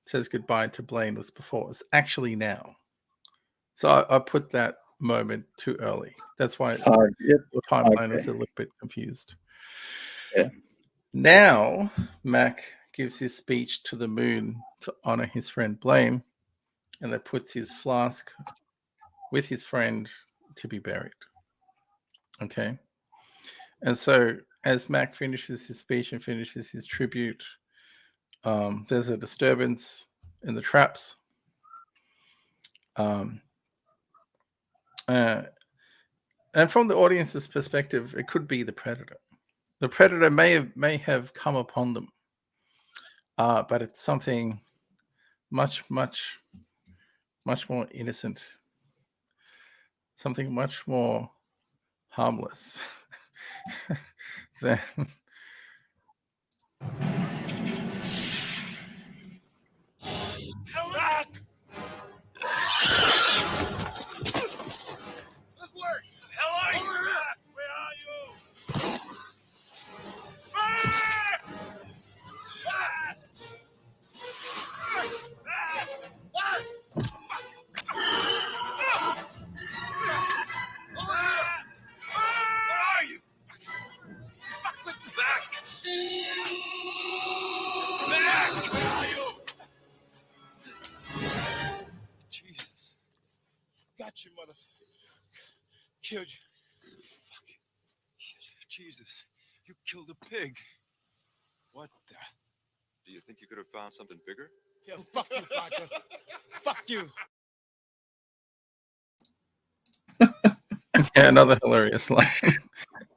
says goodbye to Blaine was before. It's actually now. So I put that moment too early. That's why your timeline was a little bit confused. Yeah. Now Mac gives his speech to the moon to honor his friend Blaine, and that puts his flask with his friend to be buried. Okay. And so as Mac finishes his speech and finishes his tribute, there's a disturbance in the traps. And from the audience's perspective, it could be the predator. The predator may have come upon them, but it's something much more innocent, something much more harmless than. Back! Let's work! Hell are you? Where are you? Back! Back! Where are you? Fuck with the back! Back! Where are you? Jesus. Got you, motherfucker. Killed you. Fuck. Jesus. You killed a pig. What the? Do you think you could have found something bigger? Yeah, fuck you, Roger. Fuck you. Yeah, another hilarious line.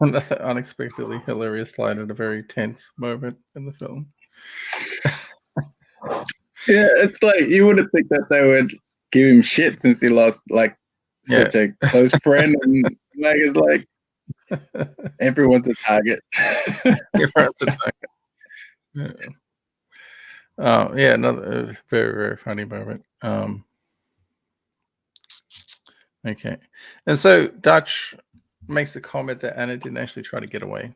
Another unexpectedly hilarious line at a very tense moment in the film. Yeah, it's like you wouldn't think that they would give him shit since he lost like such a close friend, and like it's like everyone's a target. Everyone's a target. Yeah, another very, very funny moment. Okay. And so Dutch makes the comment that Anna didn't actually try to get away.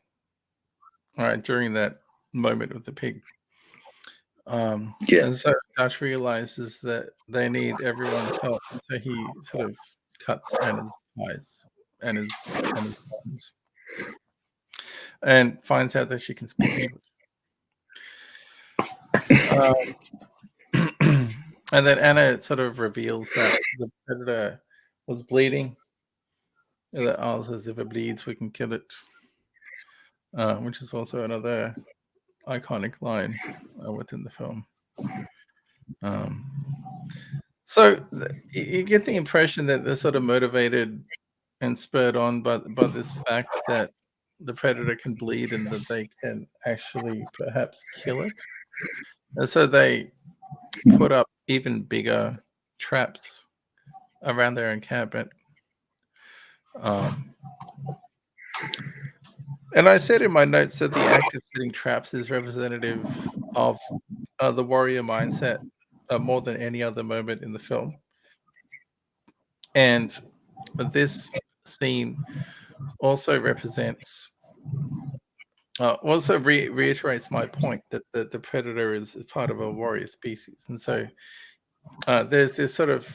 All right, during that moment with the pig. Yeah. And so Dutch realizes that they need everyone's help. So he sort of cuts Anna's ties, Anna's bonds, and finds out that she can speak English. And then Anna sort of reveals that the predator was bleeding. And that says if it bleeds, we can kill it. Which is also another iconic line within the film. So you get the impression that they're sort of motivated and spurred on by this fact that the predator can bleed and that they can actually perhaps kill it. And so they put up even bigger traps around their encampment. And I said in my notes that the act of setting traps is representative of the warrior mindset more than any other moment in the film. And this scene also represents, reiterates my point that the predator is part of a warrior species. And so there's this sort of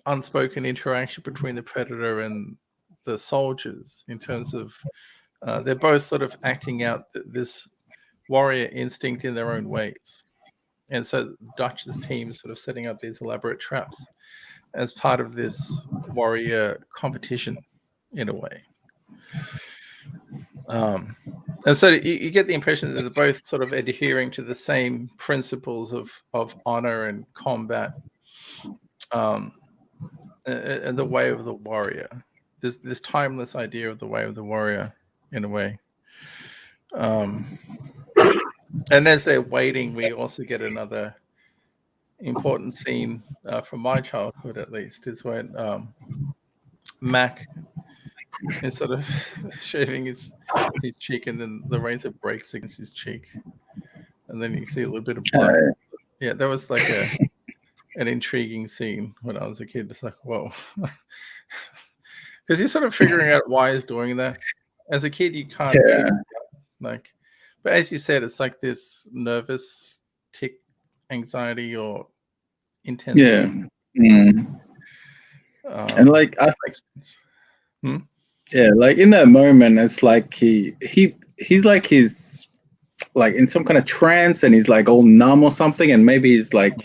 unspoken interaction between the predator and the soldiers in terms of they're both sort of acting out this warrior instinct in their own ways. And so Dutch's team sort of setting up these elaborate traps as part of this warrior competition in a way. And so you get the impression that they're both sort of adhering to the same principles of honor and combat, and the way of the warrior. This timeless idea of the way of the warrior in a way. And as they're waiting, we also get another important scene from my childhood, at least, is when Mac is sort of shaving his cheek, and then the razor breaks against his cheek, and then you see a little bit of blood. Yeah, that was like an intriguing scene when I was a kid. It's like, whoa, because you're sort of figuring out why he's doing that. As a kid, you can't figure it out, like, but as you said, it's like this nervous tick, anxiety, or intensity. And like I makes sense. Yeah, like in that moment, it's like he's like he's like in some kind of trance, and he's like all numb or something, and maybe he's like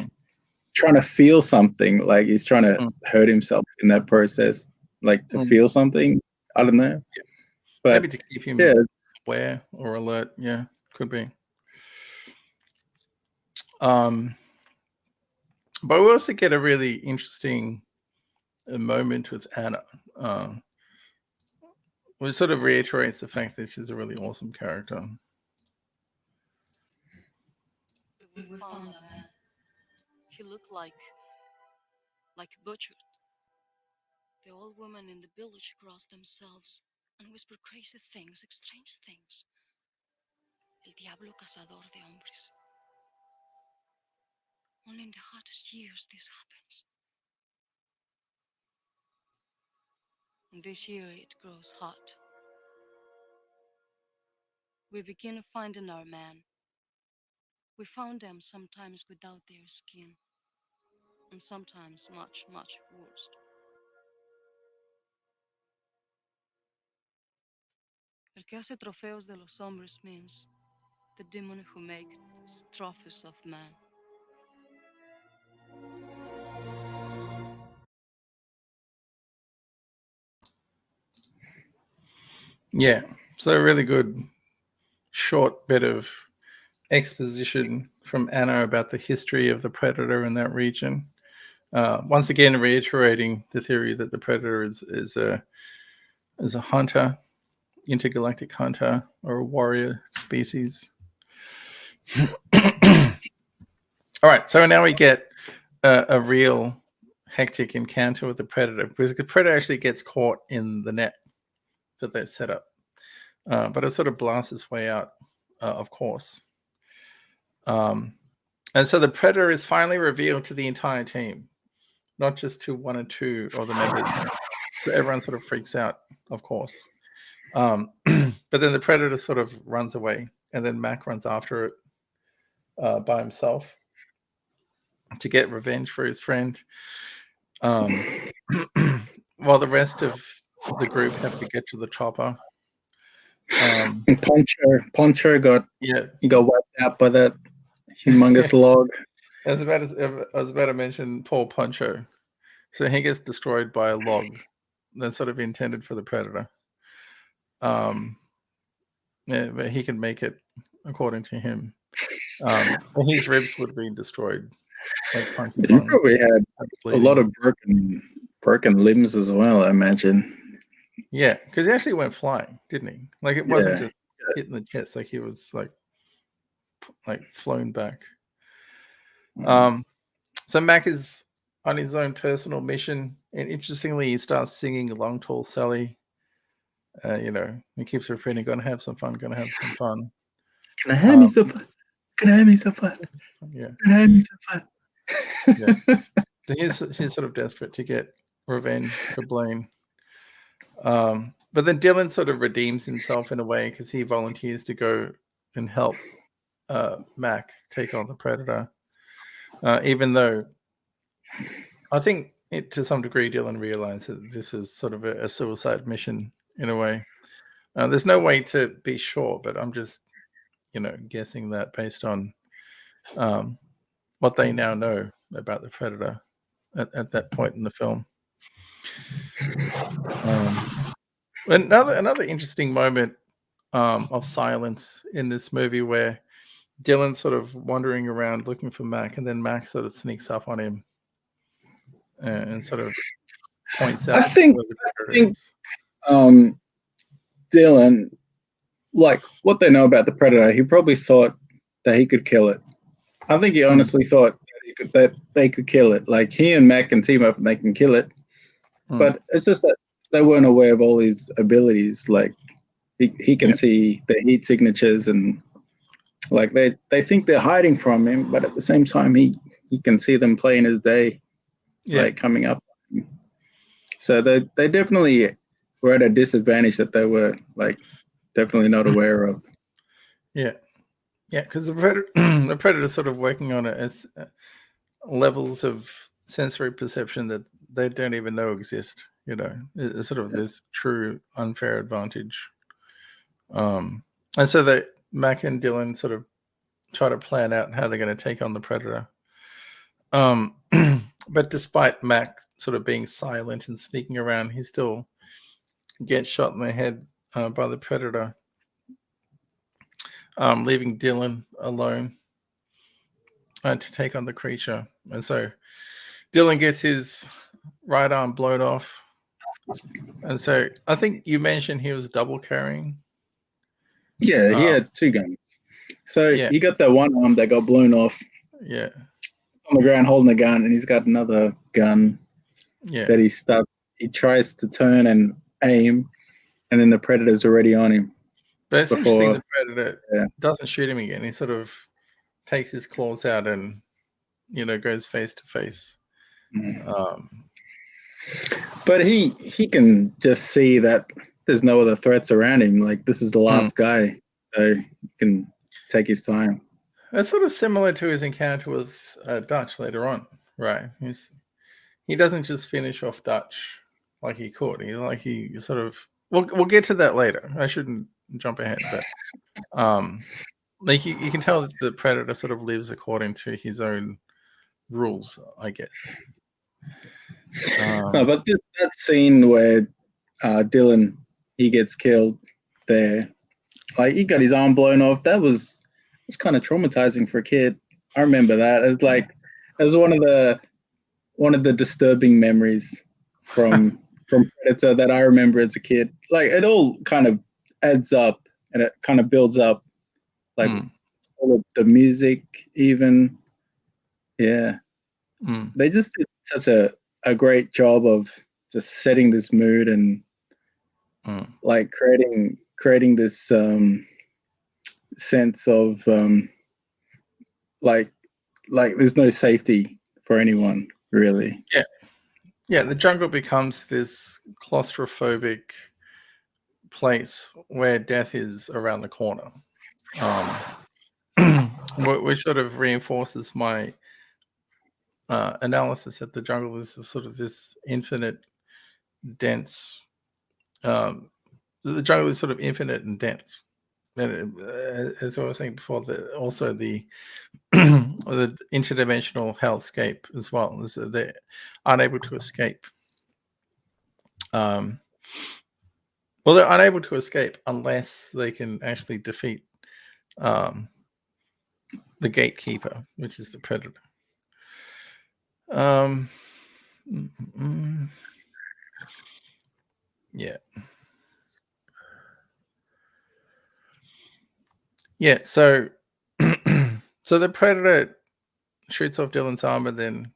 trying to feel something, like he's trying to hurt himself in that process, like to feel something. I don't know, but maybe to keep him aware or alert. Yeah, could be. But we also get a really interesting moment with Anna, which sort of reiterates the fact that she's a really awesome character. We found a man. He looked like butchered. The old women in the village crossed themselves and whispered crazy things, strange things. El diablo cazador de hombres. Only in the hottest years this happens. And this year it grows hot. We begin finding our man. We found them sometimes without their skin, and sometimes much, much worse. El que hace trofeos de los hombres means the demon who makes trophies of man. Yeah, so a really good short bit of exposition from Anna about the history of the predator in that region. Once again, reiterating the theory that the predator is a hunter, intergalactic hunter, or a warrior species. All right, so now we get a real hectic encounter with the predator, because the predator actually gets caught in the net that they set up, but it sort of blasts its way out, of course. And so the predator is finally revealed to the entire team, not just to one or two of the members. So everyone sort of freaks out, of course. But then the predator sort of runs away, and then Mac runs after it by himself to get revenge for his friend. While the rest of the group have to get to the chopper. And Poncho got he got wiped out by that humongous log. I was about to mention Paul Poncho. So he gets destroyed by a log that's sort of intended for the predator. Yeah, but he can make it, according to him. His ribs would be destroyed. Like You probably had a lot of broken limbs as well, I imagine. Yeah, because he actually went flying, didn't he? Like it wasn't just hitting the chest; like he was like flown back. So Mac is on his own personal mission, and interestingly, he starts singing "Long Tall Sally." He keeps repeating, "Gonna have some fun, gonna have some fun." Can I have me some fun? Can I have me some fun? Yeah. Can I have me some fun? Yeah. So he's sort of desperate to get revenge for Blaine. But then Dylan sort of redeems himself in a way, because he volunteers to go and help Mac take on the predator. Even though I think to some degree Dylan realized that this is sort of a suicide mission in a way. There's no way to be sure, but I'm just guessing that based on what they now know about the predator at that point in the film. Another interesting moment of silence in this movie, where Dylan's sort of wandering around looking for Mac, and then Mac sort of sneaks up on him and sort of points out. I think Dylan, like what they know about the predator, he probably thought that he could kill it. I think he honestly thought that they could kill it. Like he and Mac can team up and they can kill it. But it's just that they weren't aware of all his abilities. Like he can see the heat signatures, and like they think they're hiding from him, but at the same time he can see them playing his day, like coming up. So they definitely were at a disadvantage that they were like definitely not aware of. Yeah, because the predator's sort of working on it as levels of sensory perception that they don't even know exist. It's sort of this true unfair advantage. And so that Mac and Dylan sort of try to plan out how they're going to take on the predator. But despite Mac sort of being silent and sneaking around, he still gets shot in the head by the predator, leaving Dylan alone to take on the creature. And so Dylan gets his right arm blown off. And so I think you mentioned he was double carrying. Yeah, he had two guns. So he got that one arm that got blown off. Yeah. He's on the ground holding a gun, and he's got another gun that he tries to turn and aim, and then the predator's already on him. But it's interesting the predator doesn't shoot him again. He sort of takes his claws out and, goes face to face. But he can just see that there's no other threats around him. Like, this is the last guy, so he can take his time. It's sort of similar to his encounter with Dutch later on, right? He doesn't just finish off Dutch like he could. He sort of. We'll get to that later. I shouldn't jump ahead, but like you can tell that the predator sort of lives according to his own rules, I guess. No, but that scene where Dylan he gets killed there, like he got his arm blown off. That was it's kind of traumatizing for a kid. I remember that. It's like it was one of the disturbing memories from Predator that I remember as a kid. Like it all kind of adds up and it kind of builds up. Like all of the music, even. Yeah. They just did such a great job of just setting this mood and like creating this sense of like there's no safety for anyone really. Yeah, the jungle becomes this claustrophobic place where death is around the corner, which sort of reinforces my analysis that the jungle is sort of this infinite, dense. The jungle is sort of infinite and dense. And as I was saying before, also the the interdimensional hellscape as well. Is that they're unable to escape. Well, they're unable to escape unless they can actually defeat the gatekeeper, which is the predator. Yeah. Yeah, so so the predator shoots off Dylan's armor, then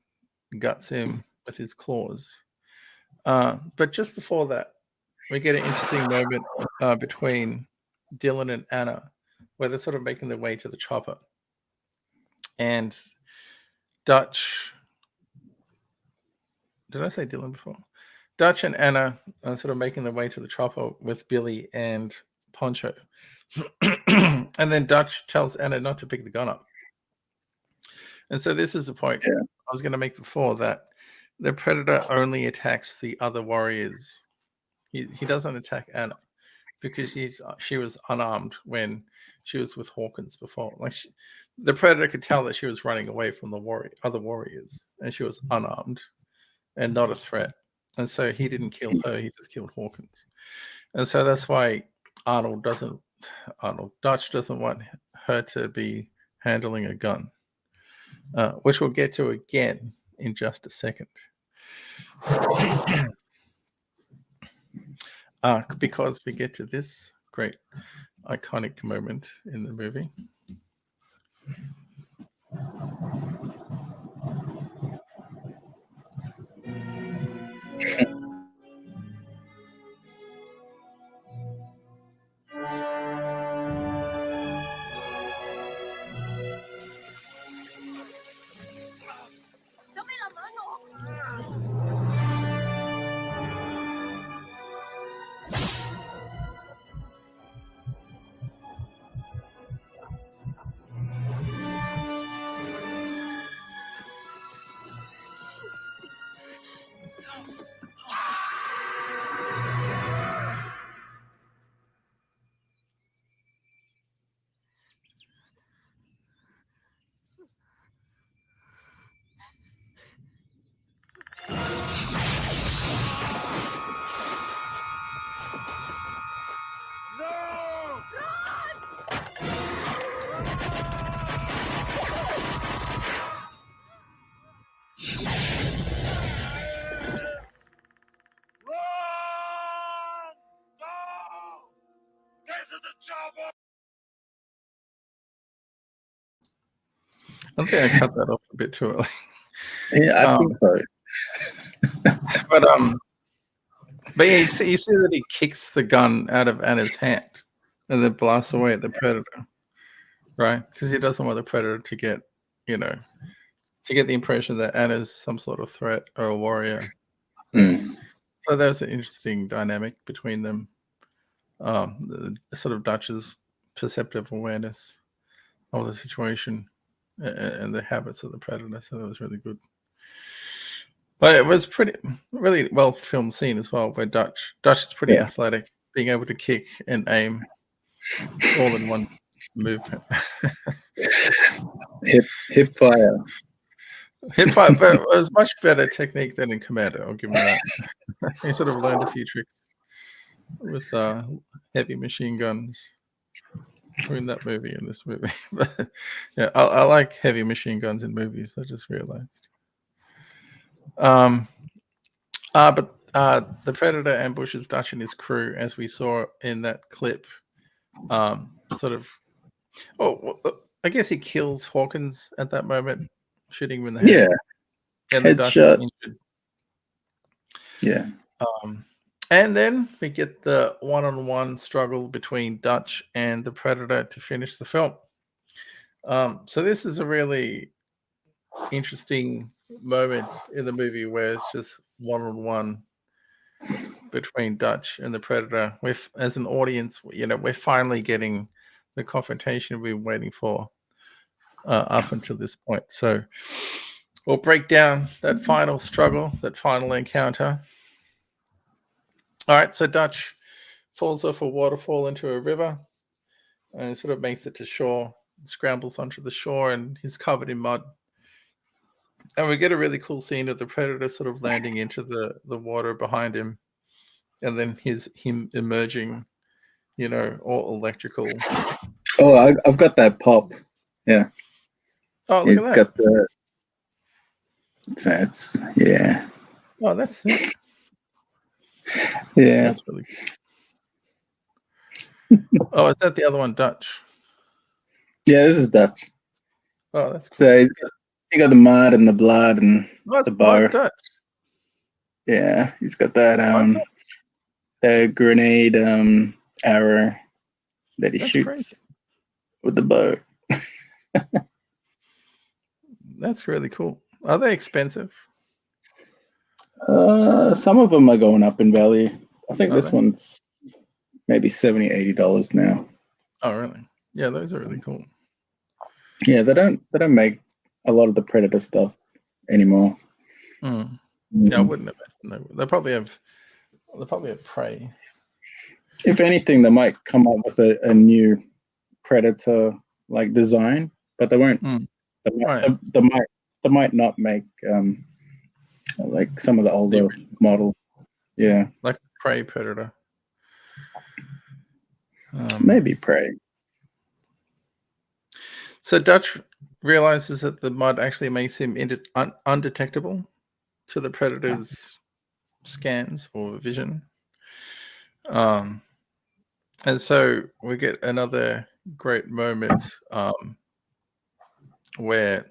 guts him with his claws. But just before that, we get an interesting moment between Dylan and Anna, where they're sort of making their way to the chopper. And Dutch... Did I say Dylan before? Dutch and Anna are sort of making their way to the chopper with Billy and Poncho. And then Dutch tells Anna not to pick the gun up. And so this is the point I was going to make before, that the predator only attacks the other warriors. He doesn't attack Anna because she was unarmed when she was with Hawkins before. Like the predator could tell that she was running away from the other warriors, and she was unarmed and not a threat. And so he didn't kill her; he just killed Hawkins. And so that's why Dutch doesn't want her to be handling a gun, which we'll get to again in just a second. Because we get to this great iconic moment in the movie. I think I cut that off a bit too early. Yeah, I think so. But yeah, you see that he kicks the gun out of Anna's hand and then blasts away at the predator, right? Because he doesn't want the predator to get, to get the impression that Anna's some sort of threat or a warrior. So there's an interesting dynamic between them. The sort of Dutch's perceptive awareness of the situation and the habits of the predator. So that was really good. But it was really well filmed scene as well, where Dutch is pretty athletic, being able to kick and aim all in one movement. Hip fire. Hip fire, but it was much better technique than in Commando, I'll give him that. He sort of learned a few tricks with heavy machine guns. between that movie and this movie. But yeah, I like heavy machine guns in movies. I just realized. But the Predator ambushes Dutch and his crew, as we saw in that clip. Sort of. I guess he kills Hawkins at that moment, shooting him in the head. Yeah, And the Dutch is injured. Yeah. And then we get the one-on-one struggle between Dutch and the Predator to finish the film. So this is a really interesting moment in the movie where it's just one-on-one between Dutch and the Predator. As an audience, we're finally getting the confrontation we've been waiting for up until this point. So we'll break down that final struggle, that final encounter. All right, so Dutch falls off a waterfall into a river and sort of makes it to shore, scrambles onto the shore, and he's covered in mud. And we get a really cool scene of the Predator sort of landing into the water behind him, and then him emerging, all electrical. Oh, I've got that pop. Yeah. Oh, look at that. Got the. That's yeah. Oh, that's it. Yeah. That's really cool. Oh, is that the other one, Dutch? Yeah, this is Dutch. Oh, that's cool. So he got the mud and the blood and the bow. Dutch. Yeah, he's got that the grenade arrow that he shoots crazy. with the bow. That's really cool. Are they expensive? Some of them are going up in value. I think this one's maybe $70, $80 now. Oh, really? Yeah, those are really cool. Yeah, they don't make a lot of the Predator stuff anymore. Yeah, I wouldn't imagine they probably have Prey. If anything, they might come up with a new Predator like design, but they won't. They might not make like some of the older models. Yeah, like Prey Predator. Maybe Prey. So Dutch realizes that the mud actually makes him undetectable to the Predator's scans or vision. And so we get another great moment where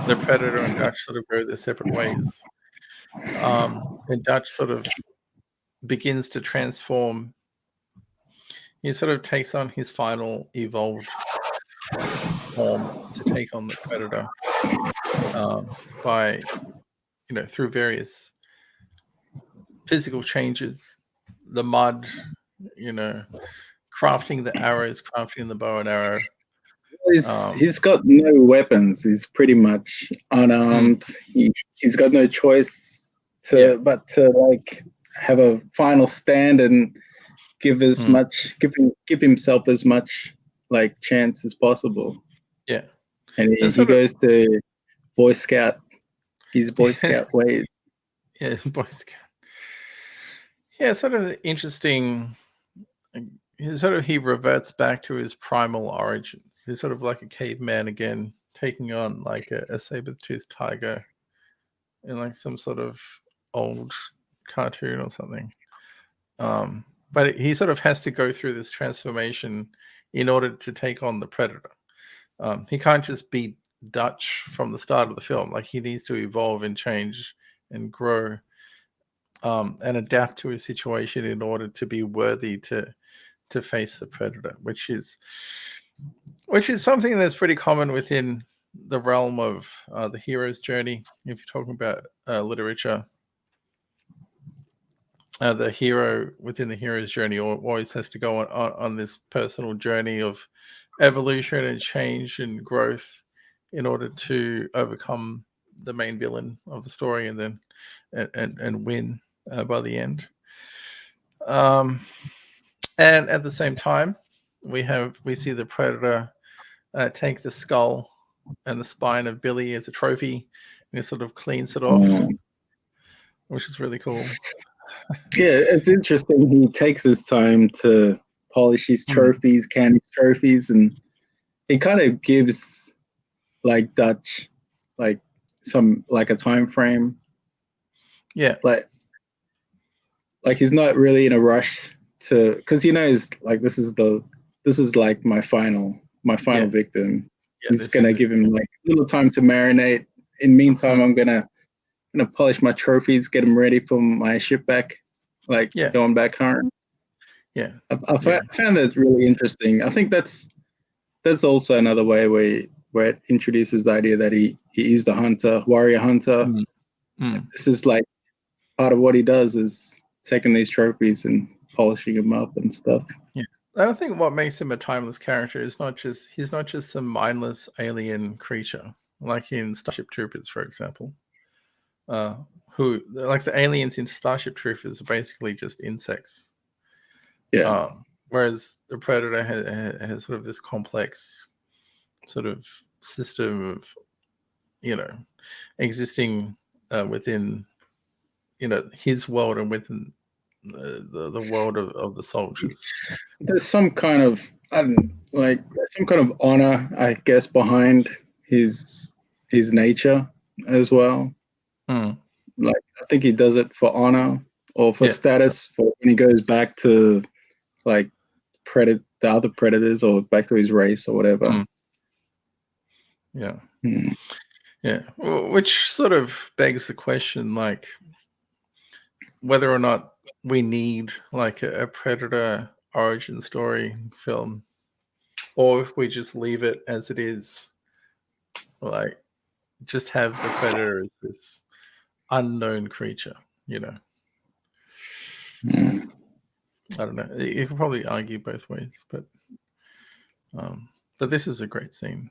the Predator and Dutch sort of go their separate ways. And Dutch sort of begins to transform. He sort of takes on his final evolved form to take on the Predator by, through various physical changes, the mud, crafting the arrows, crafting the bow and arrow. He's got no weapons. He's pretty much unarmed. He's got no choice but to like have a final stand and give as much, give himself as much like chance as possible. Yeah, and he goes to Boy Scout. His Boy Scout ways. Yeah, Boy Scout. Yeah, sort of interesting. He reverts back to his primal origins. He's sort of like a caveman again, taking on like a saber-toothed tiger in like some sort of old cartoon or something. But he sort of has to go through this transformation in order to take on the Predator. He can't just be Dutch from the start of the film. Like, he needs to evolve and change and grow and adapt to his situation in order to be worthy to face the Predator, which is something that's pretty common within the realm of the hero's journey. If you're talking about literature, the hero within the hero's journey always has to go on this personal journey of evolution and change and growth in order to overcome the main villain of the story and then and win by the end. And at the same time, we see the Predator take the skull and the spine of Billy as a trophy, and he sort of cleans it off, which is really cool. Yeah, it's interesting. He takes his time to polish his trophies, can his trophies, and it kind of gives like Dutch like a time frame. Yeah. Like he's not really in a rush to, because he knows like this is like my final victim. He's gonna give him like a little time to marinate. In meantime, I'm gonna polish my trophies, get them ready for my ship back, going back home. Yeah, I found that really interesting. I think that's also another way where it introduces the idea that he is the hunter, warrior hunter. This is like part of what he does is taking these trophies and polishing them up and stuff. Yeah, I think what makes him a timeless character is he's not just some mindless alien creature like in Starship Troopers, for example. Who like the aliens in Starship Troopers are basically just insects. Yeah. Whereas the Predator has sort of this complex sort of system of, existing within, his world and within the world of the soldiers. There's some kind of honor, I guess, behind his nature as well. Like I think he does it for honor or for status, for when he goes back to like the other predators or back to his race or whatever. Yeah. Yeah. Which sort of begs the question, like, whether or not we need like a Predator origin story film, or if we just leave it as it is, like just have the Predator as this unknown creature, I don't know. You can probably argue both ways, but this is a great scene.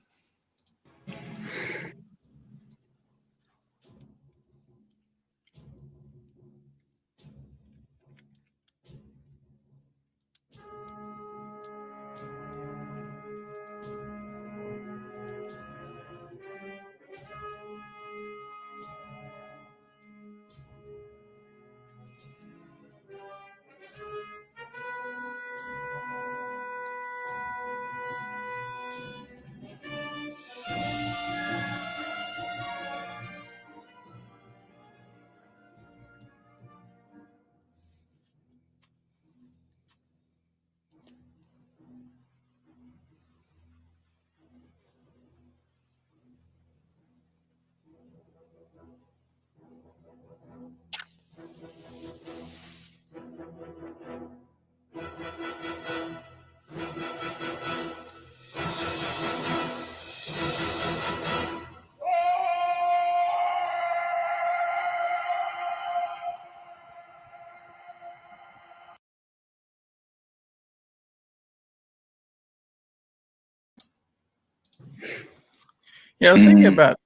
Yeah, I was thinking about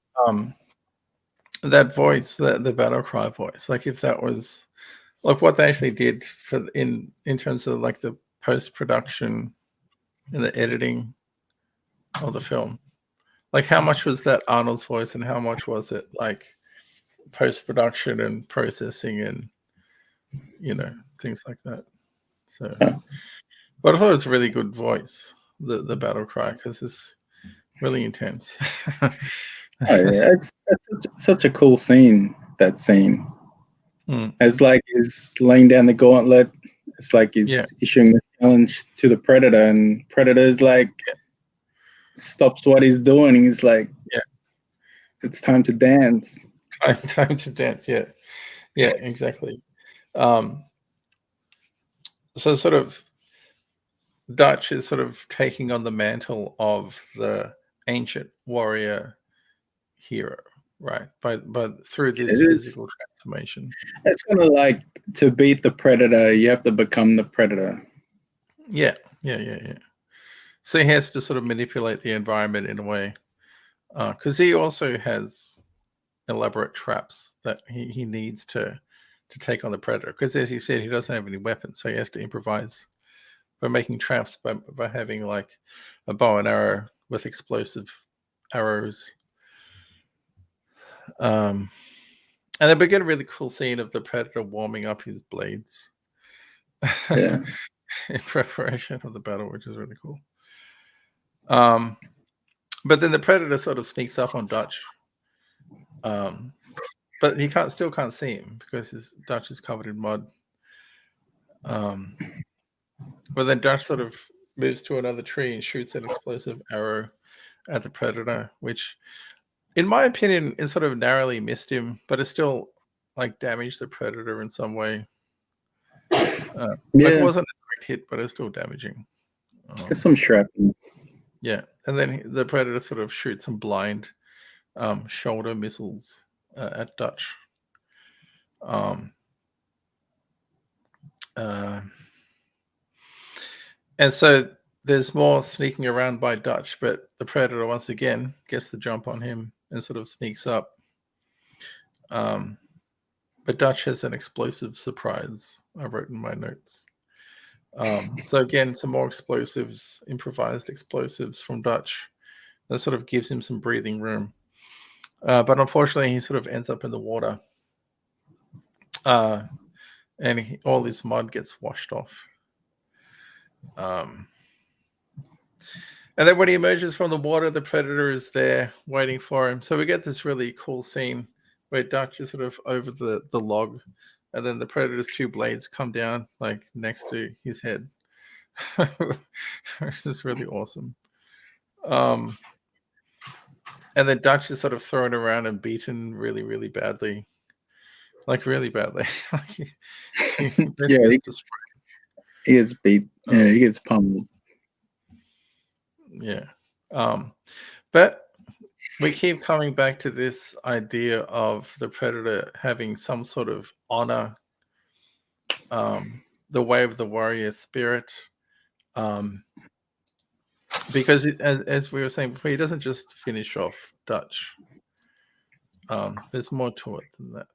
that voice, the battle cry voice. Like if that was like what they actually did for in terms of like the post production and the editing of the film. Like how much was that Arnold's voice and how much was it like post production and processing and things like that. So, but I thought it was a really good voice, the battle cry, because it's really intense. It's such a cool scene. That scene, it's like he's laying down the gauntlet. It's like he's issuing the challenge to the Predator, and Predator's like stops what he's doing. He's like, it's time to dance. Time to dance. Yeah, exactly. So sort of Dutch is sort of taking on the mantle of the ancient warrior hero, right? But through this physical transformation. It's kind of like to beat the Predator, you have to become the Predator. Yeah. So he has to sort of manipulate the environment in a way, because he also has elaborate traps that he needs to take on the Predator. Because as you said, he doesn't have any weapons, so he has to improvise by making traps by having like a bow and arrow with explosive arrows. And then we get a really cool scene of the Predator warming up his blades. Yeah. in preparation of the battle, which is really cool. But then the predator sort of sneaks up on Dutch. But he still can't see him because his Dutch is covered in mud. But then Dutch sort of moves to another tree and shoots an explosive arrow at the predator, which, in my opinion, it sort of narrowly missed him, but it still like damaged the predator in some way. Like it wasn't a direct hit, but it's still damaging. There's some shrapnel. Yeah, and then the predator sort of shoots some blind shoulder missiles at Dutch. And so there's more sneaking around by Dutch, but the predator once again gets the jump on him and sort of sneaks up. But Dutch has an explosive surprise, I wrote in my notes. So again, some more explosives, improvised explosives from Dutch. That sort of gives him some breathing room. But unfortunately, he sort of ends up in the water. And all this mud gets washed off. And then when he emerges from the water, the predator is there waiting for him. So we get this really cool scene where Dutch is sort of over the log, and then the predator's two blades come down like next to his head. Which is really awesome. And then Dutch is sort of thrown around and beaten really, really badly. Like really badly. He gets beat. Yeah, he gets pummeled. Yeah. But we keep coming back to this idea of the predator having some sort of honor, the way of the warrior spirit. Because as we were saying before, he doesn't just finish off Dutch. There's more to it than that.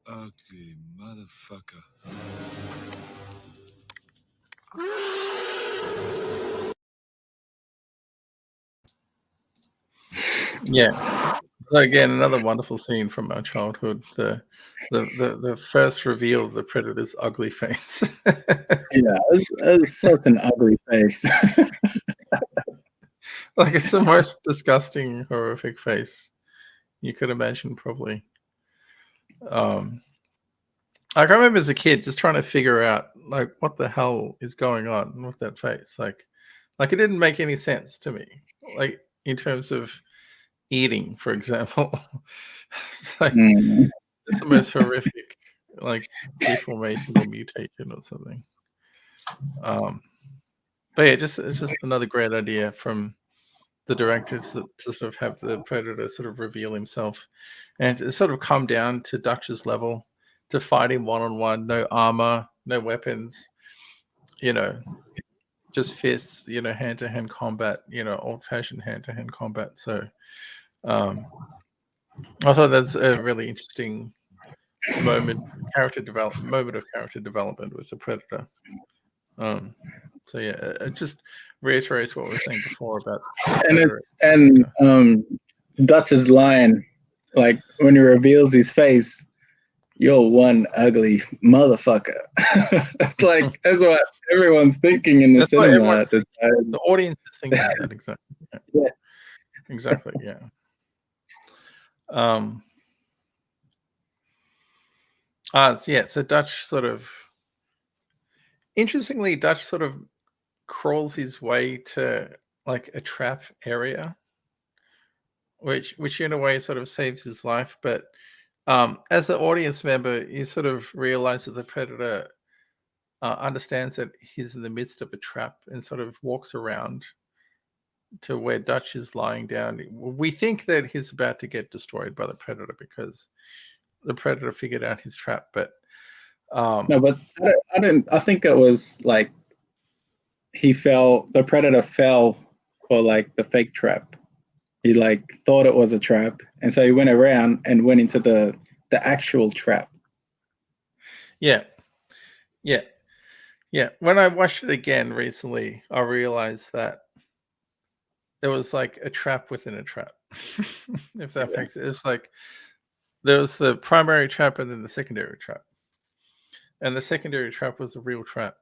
Ugly motherfucker. Yeah. So again, another wonderful scene from our childhood. The first reveal of the predator's ugly face. Yeah, it's such an ugly face. Like it's the most disgusting, horrific face you could imagine, probably. I can remember as a kid just trying to figure out like what the hell is going on with that face. Like it didn't make any sense to me. Like in terms of eating, for example. It's like it's the most horrific like deformation or mutation or something. But yeah, it's just another great idea from the directors to sort of have the predator sort of reveal himself and to sort of come down to Dutch's level to fight him one-on-one, no armor, no weapons, just fists, hand-to-hand combat, old-fashioned hand-to-hand combat. So I thought that's a really interesting moment of character development with the predator. So yeah, it just reiterates what we were saying before about Dutch's line, like when he reveals his face, "You're one ugly motherfucker." It's like that's what everyone's thinking in the cinema at the time. The audience is thinking that exactly. Yeah. Exactly. Yeah. So Dutch sort of, interestingly, Dutch sort of crawls his way to like a trap area, which in a way sort of saves his life, but As an audience member, you sort of realize that the predator understands that he's in the midst of a trap and sort of walks around to where Dutch is lying down. We think that he's about to get destroyed by the predator because the predator figured out his trap, but No, but I don't. I think it was like he fell. The predator fell for like the fake trap. He like thought it was a trap, and so he went around and went into the actual trap. yeah, yeah, yeah. When I watched it again recently, I realized that there was like a trap within a trap. If that makes it, it's like there was the primary trap and then the secondary trap, and the secondary trap was a real trap,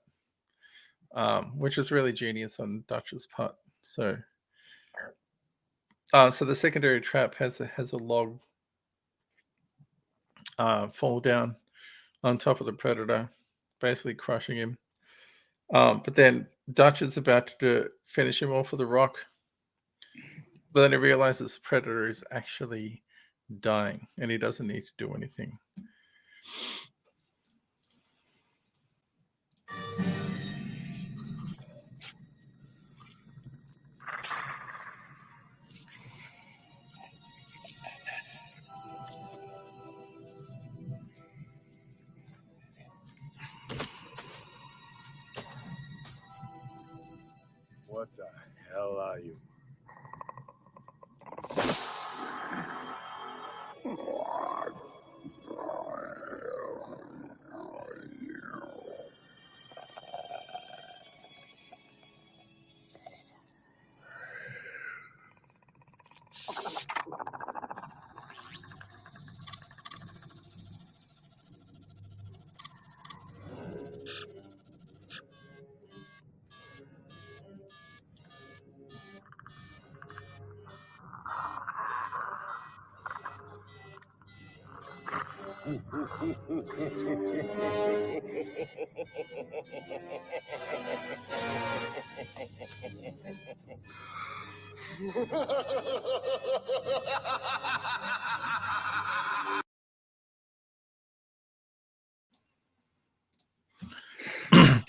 which is really genius on Dutch's part. So, so the secondary trap has a log fall down on top of the predator, basically crushing him. But then Dutch is about to finish him off with a rock, but then he realizes the predator is actually dying and he doesn't need to do anything. What the hell are you?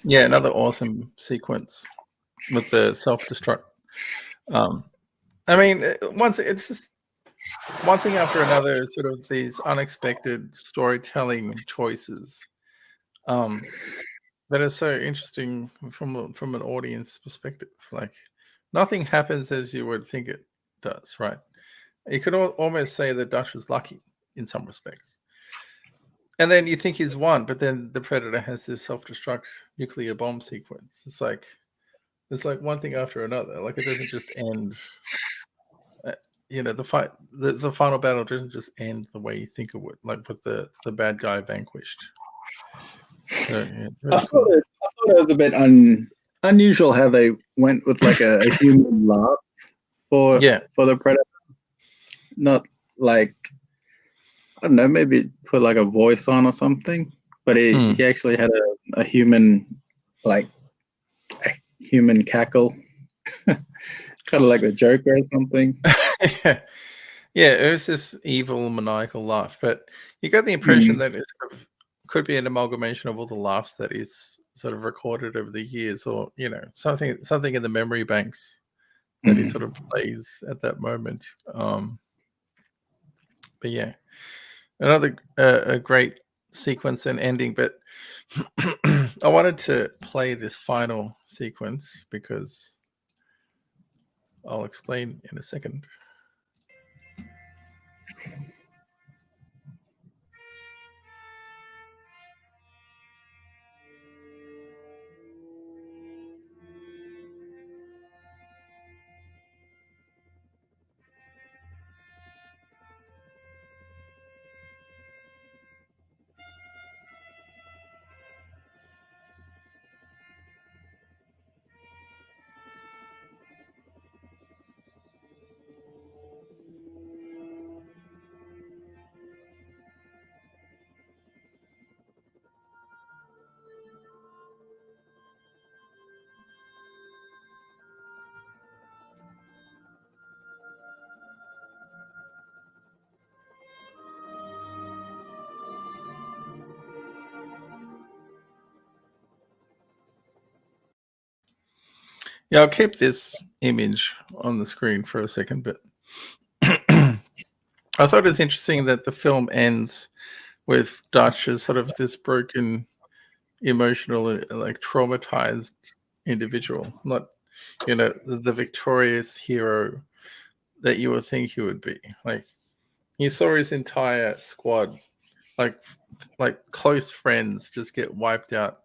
Yeah, another awesome sequence with the self-destruct. I mean, it's just one thing after another, sort of these unexpected storytelling choices that are so interesting from an audience perspective. Like nothing happens as you would think it does, right? You could almost say that Dutch was lucky in some respects. And then you think he's won, but then the predator has this self-destruct nuclear bomb sequence. It's like one thing after another. Like it doesn't just end. The fight, the final battle doesn't just end the way you think it would, like with the bad guy vanquished. So yeah, it's really cool. I thought it was a bit unusual how they went with like a human laugh for the predator. Not like, I don't know, maybe put like a voice on or something, but he actually had a human, like a human cackle, kind of like the Joker or something. Yeah, it was this evil maniacal laugh, but you got the impression that it sort of could be an amalgamation of all the laughs that he's sort of recorded over the years, or something in the memory banks that he sort of plays at that moment. But yeah, another a great sequence and ending. But I wanted to play this final sequence because I'll explain in a second. Yeah, I'll keep this image on the screen for a second, but I thought it was interesting that the film ends with Dutch as sort of this broken, emotional, like traumatized individual, not, the victorious hero that you would think he would be. Like, he saw his entire squad, like close friends, just get wiped out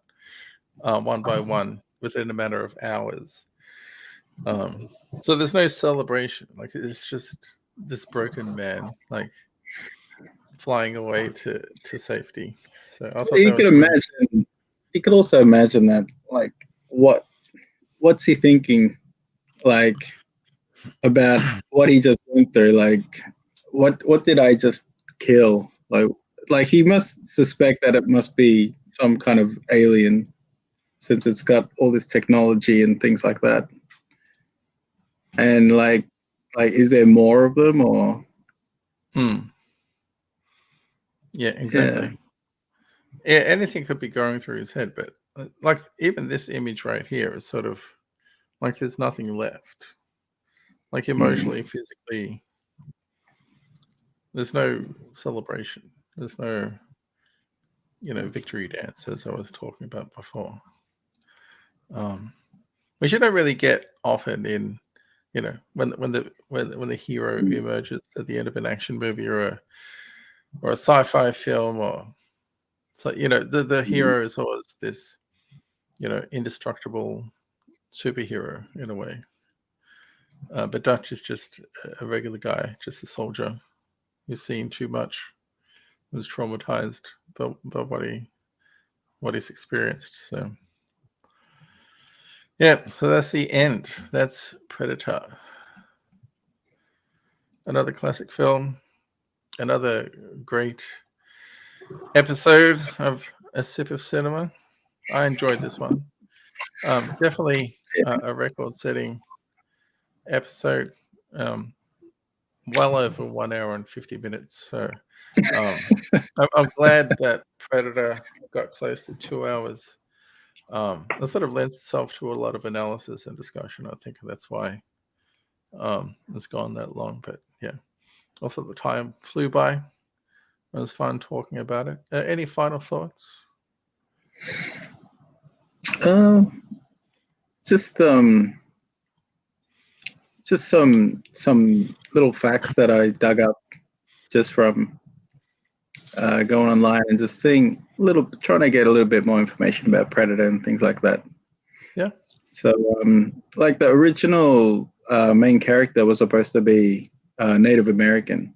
one by one within a matter of hours. So there's no celebration. Like, it's just this broken man, like, flying away to safety. So I thought You that could was really imagine. You could also imagine that, like, what's he thinking, like, about what he just went through? Like, what did I just kill? Like he must suspect that it must be some kind of alien, since it's got all this technology and things like that. And like, is there more of them or? Yeah, exactly. Yeah, anything could be going through his head, but like even this image right here is sort of like there's nothing left. Like emotionally, physically, there's no celebration. There's no, victory dance, as I was talking about before. Which you don't really get often in, when the hero emerges at the end of an action movie or a sci-fi film, or so, the hero is always this, indestructible superhero in a way. But Dutch is just a regular guy, just a soldier who's seen too much, who's traumatized by what he's experienced. So yeah, so that's the end. That's Predator. Another classic film, another great episode of A Sip of Cinema. I enjoyed this one. Definitely a record-setting episode. Well over 1 hour and 50 minutes. So I'm glad that Predator got close to 2 hours. That sort of lends itself to a lot of analysis and discussion. I think that's why it's gone that long. But yeah, also the time flew by. It was fun talking about it. Any final thoughts? Just some little facts that I dug up just from going online and just trying to get a little bit more information about Predator and things like that. Yeah. So, like the original main character was supposed to be Native American.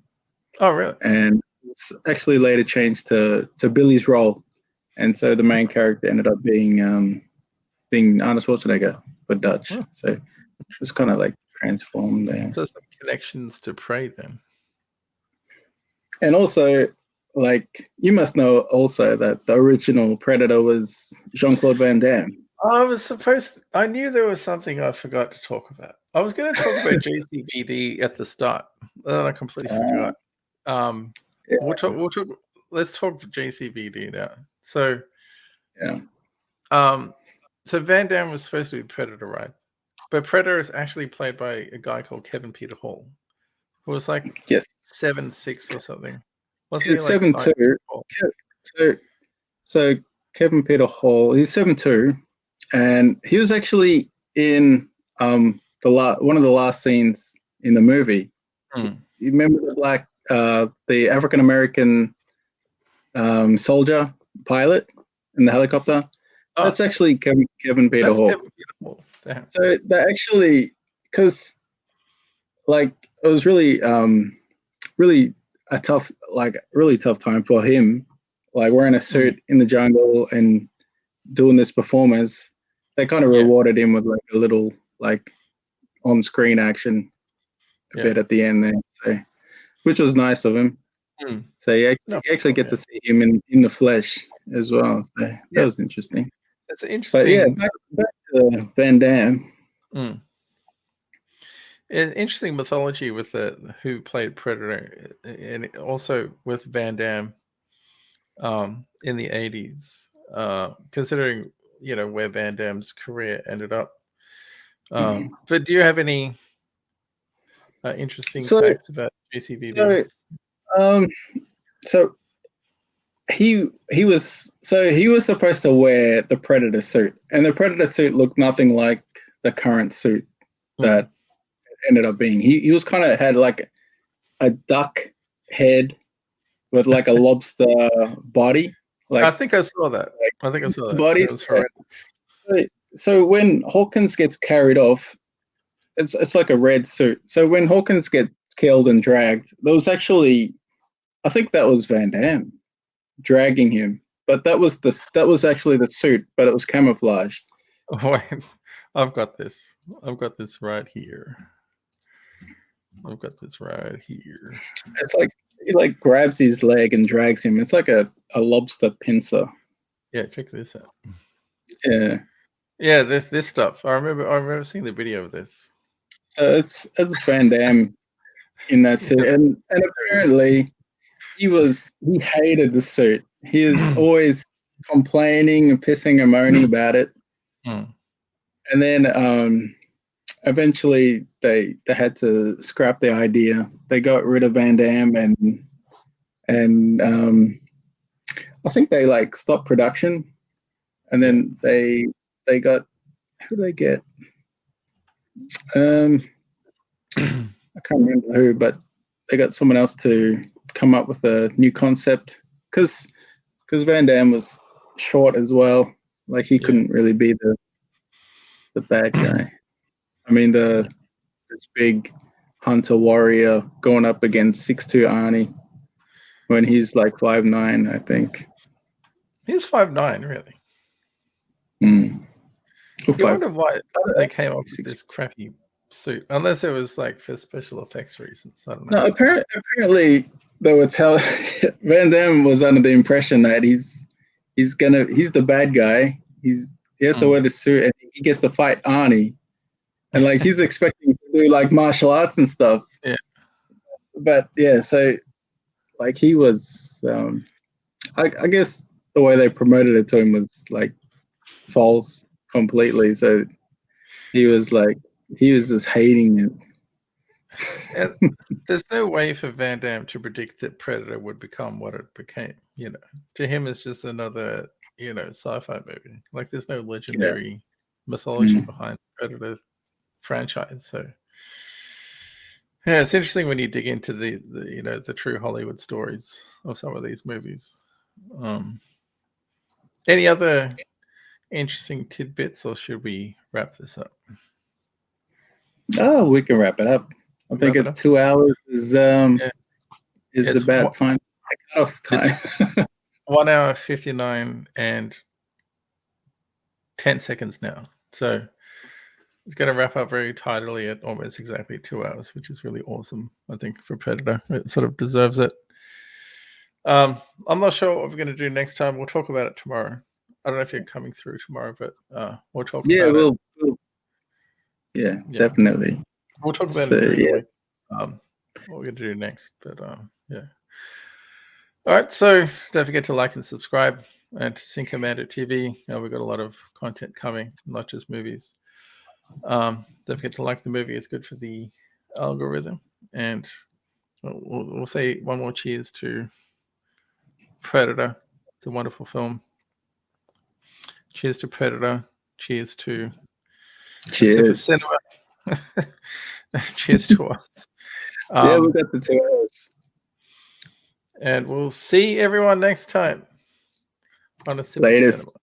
Oh, really? And it's actually later changed to Billy's role, and so the main character ended up being Arnold Schwarzenegger for Dutch. Oh. So it was kind of like transformed there. So some connections to Prey then. And also, like, you must know also that the original Predator was Jean-Claude Van Damme. I knew there was something I forgot to talk about. I was going to talk about JCVD at the start, and then I completely forgot. Yeah. Let's talk JCVD now. So, yeah. So Van Damme was supposed to be Predator, right? But Predator is actually played by a guy called Kevin Peter Hall, who was like 7'6" or something. Wasn't he like 7'2"? So Kevin Peter Hall, he's 7'2", and he was actually in one of the last scenes in the movie. You remember the African American soldier pilot in the helicopter? That's actually Kevin Peter Hall. Kevin Peter Hall. Damn. So that actually, because like it was really really tough time for him, like wearing a suit in the jungle and doing this performance. They kind of rewarded him with like a little like on-screen action bit at the end there, so which was nice of him. So you actually get to see him in the flesh as well. So that was interesting. That's interesting. But yeah, back to Van Damme. Interesting mythology with who played Predator, and also with Van Damme in the 80s, considering where Van Damme's career ended up. But do you have any interesting So- facts about JCVD? So he was supposed to wear the Predator suit, and the Predator suit looked nothing like the current suit that ended up being. He was kind of had like a duck head with like a lobster body. Like I think I saw that. Body. It was horrendous. So when Hawkins gets carried off, it's like a red suit. So when Hawkins gets killed and dragged, there was actually, I think that was Van Damme dragging him, but that was actually the suit, but it was camouflaged. Oh, wait, I've got this right here. It's like he like grabs his leg and drags him. It's like a lobster pincer. Yeah, check this out. Yeah, this stuff. I remember seeing the video of this. It's Van Damme in that suit, and apparently he hated the suit. He is always complaining and pissing and moaning about it. And then eventually they had to scrap the idea. They got rid of Van Damme and I think they like stopped production, and then they got, who did they get? I can't remember who, but they got someone else to come up with a new concept because Van Damme was short as well. Like he couldn't really be the bad guy. I mean, this big hunter warrior going up against 6'2" Arnie when he's like 5'9", I think. He's 5'9", really. I wonder why they came up with this crappy suit, unless it was like for special effects reasons. I don't know. No, apparently they were telling Van Damme was under the impression that he's the bad guy. He has to wear the suit and he gets to fight Arnie, and like he's expecting to do like martial arts and stuff. Yeah, but so like he was, I guess the way they promoted it to him was like false completely. So he was just hating it. And there's no way for Van Damme to predict that Predator would become what it became. To him, it's just another, sci-fi movie. Like there's no legendary mythology behind the Predator franchise. So yeah, it's interesting when you dig into the true Hollywood stories of some of these movies. Any other interesting tidbits, or should we wrap this up? Oh, we can wrap it up. I think 2 hours is about time. Time. 1 hour 59 and 10 seconds now. So it's going to wrap up very tidily at almost exactly 2 hours, which is really awesome. I think for Predator, it sort of deserves it. I'm not sure what we're going to do next time. We'll talk about it tomorrow. I don't know if you're coming through tomorrow, but we'll talk about it. Yeah, definitely. We'll talk about it what we're going to do next. But yeah. All right. So don't forget to like and subscribe and to Sync Commander TV. We've got a lot of content coming, not just movies. Don't forget to like the movie. It's good for the algorithm. And we'll say one more cheers to Predator. It's a wonderful film. Cheers to Predator. Cheers to cinema. Cheers to us. Yeah, we got the 2 hours. And we'll see everyone next time on a Sip of Latest. Cinema.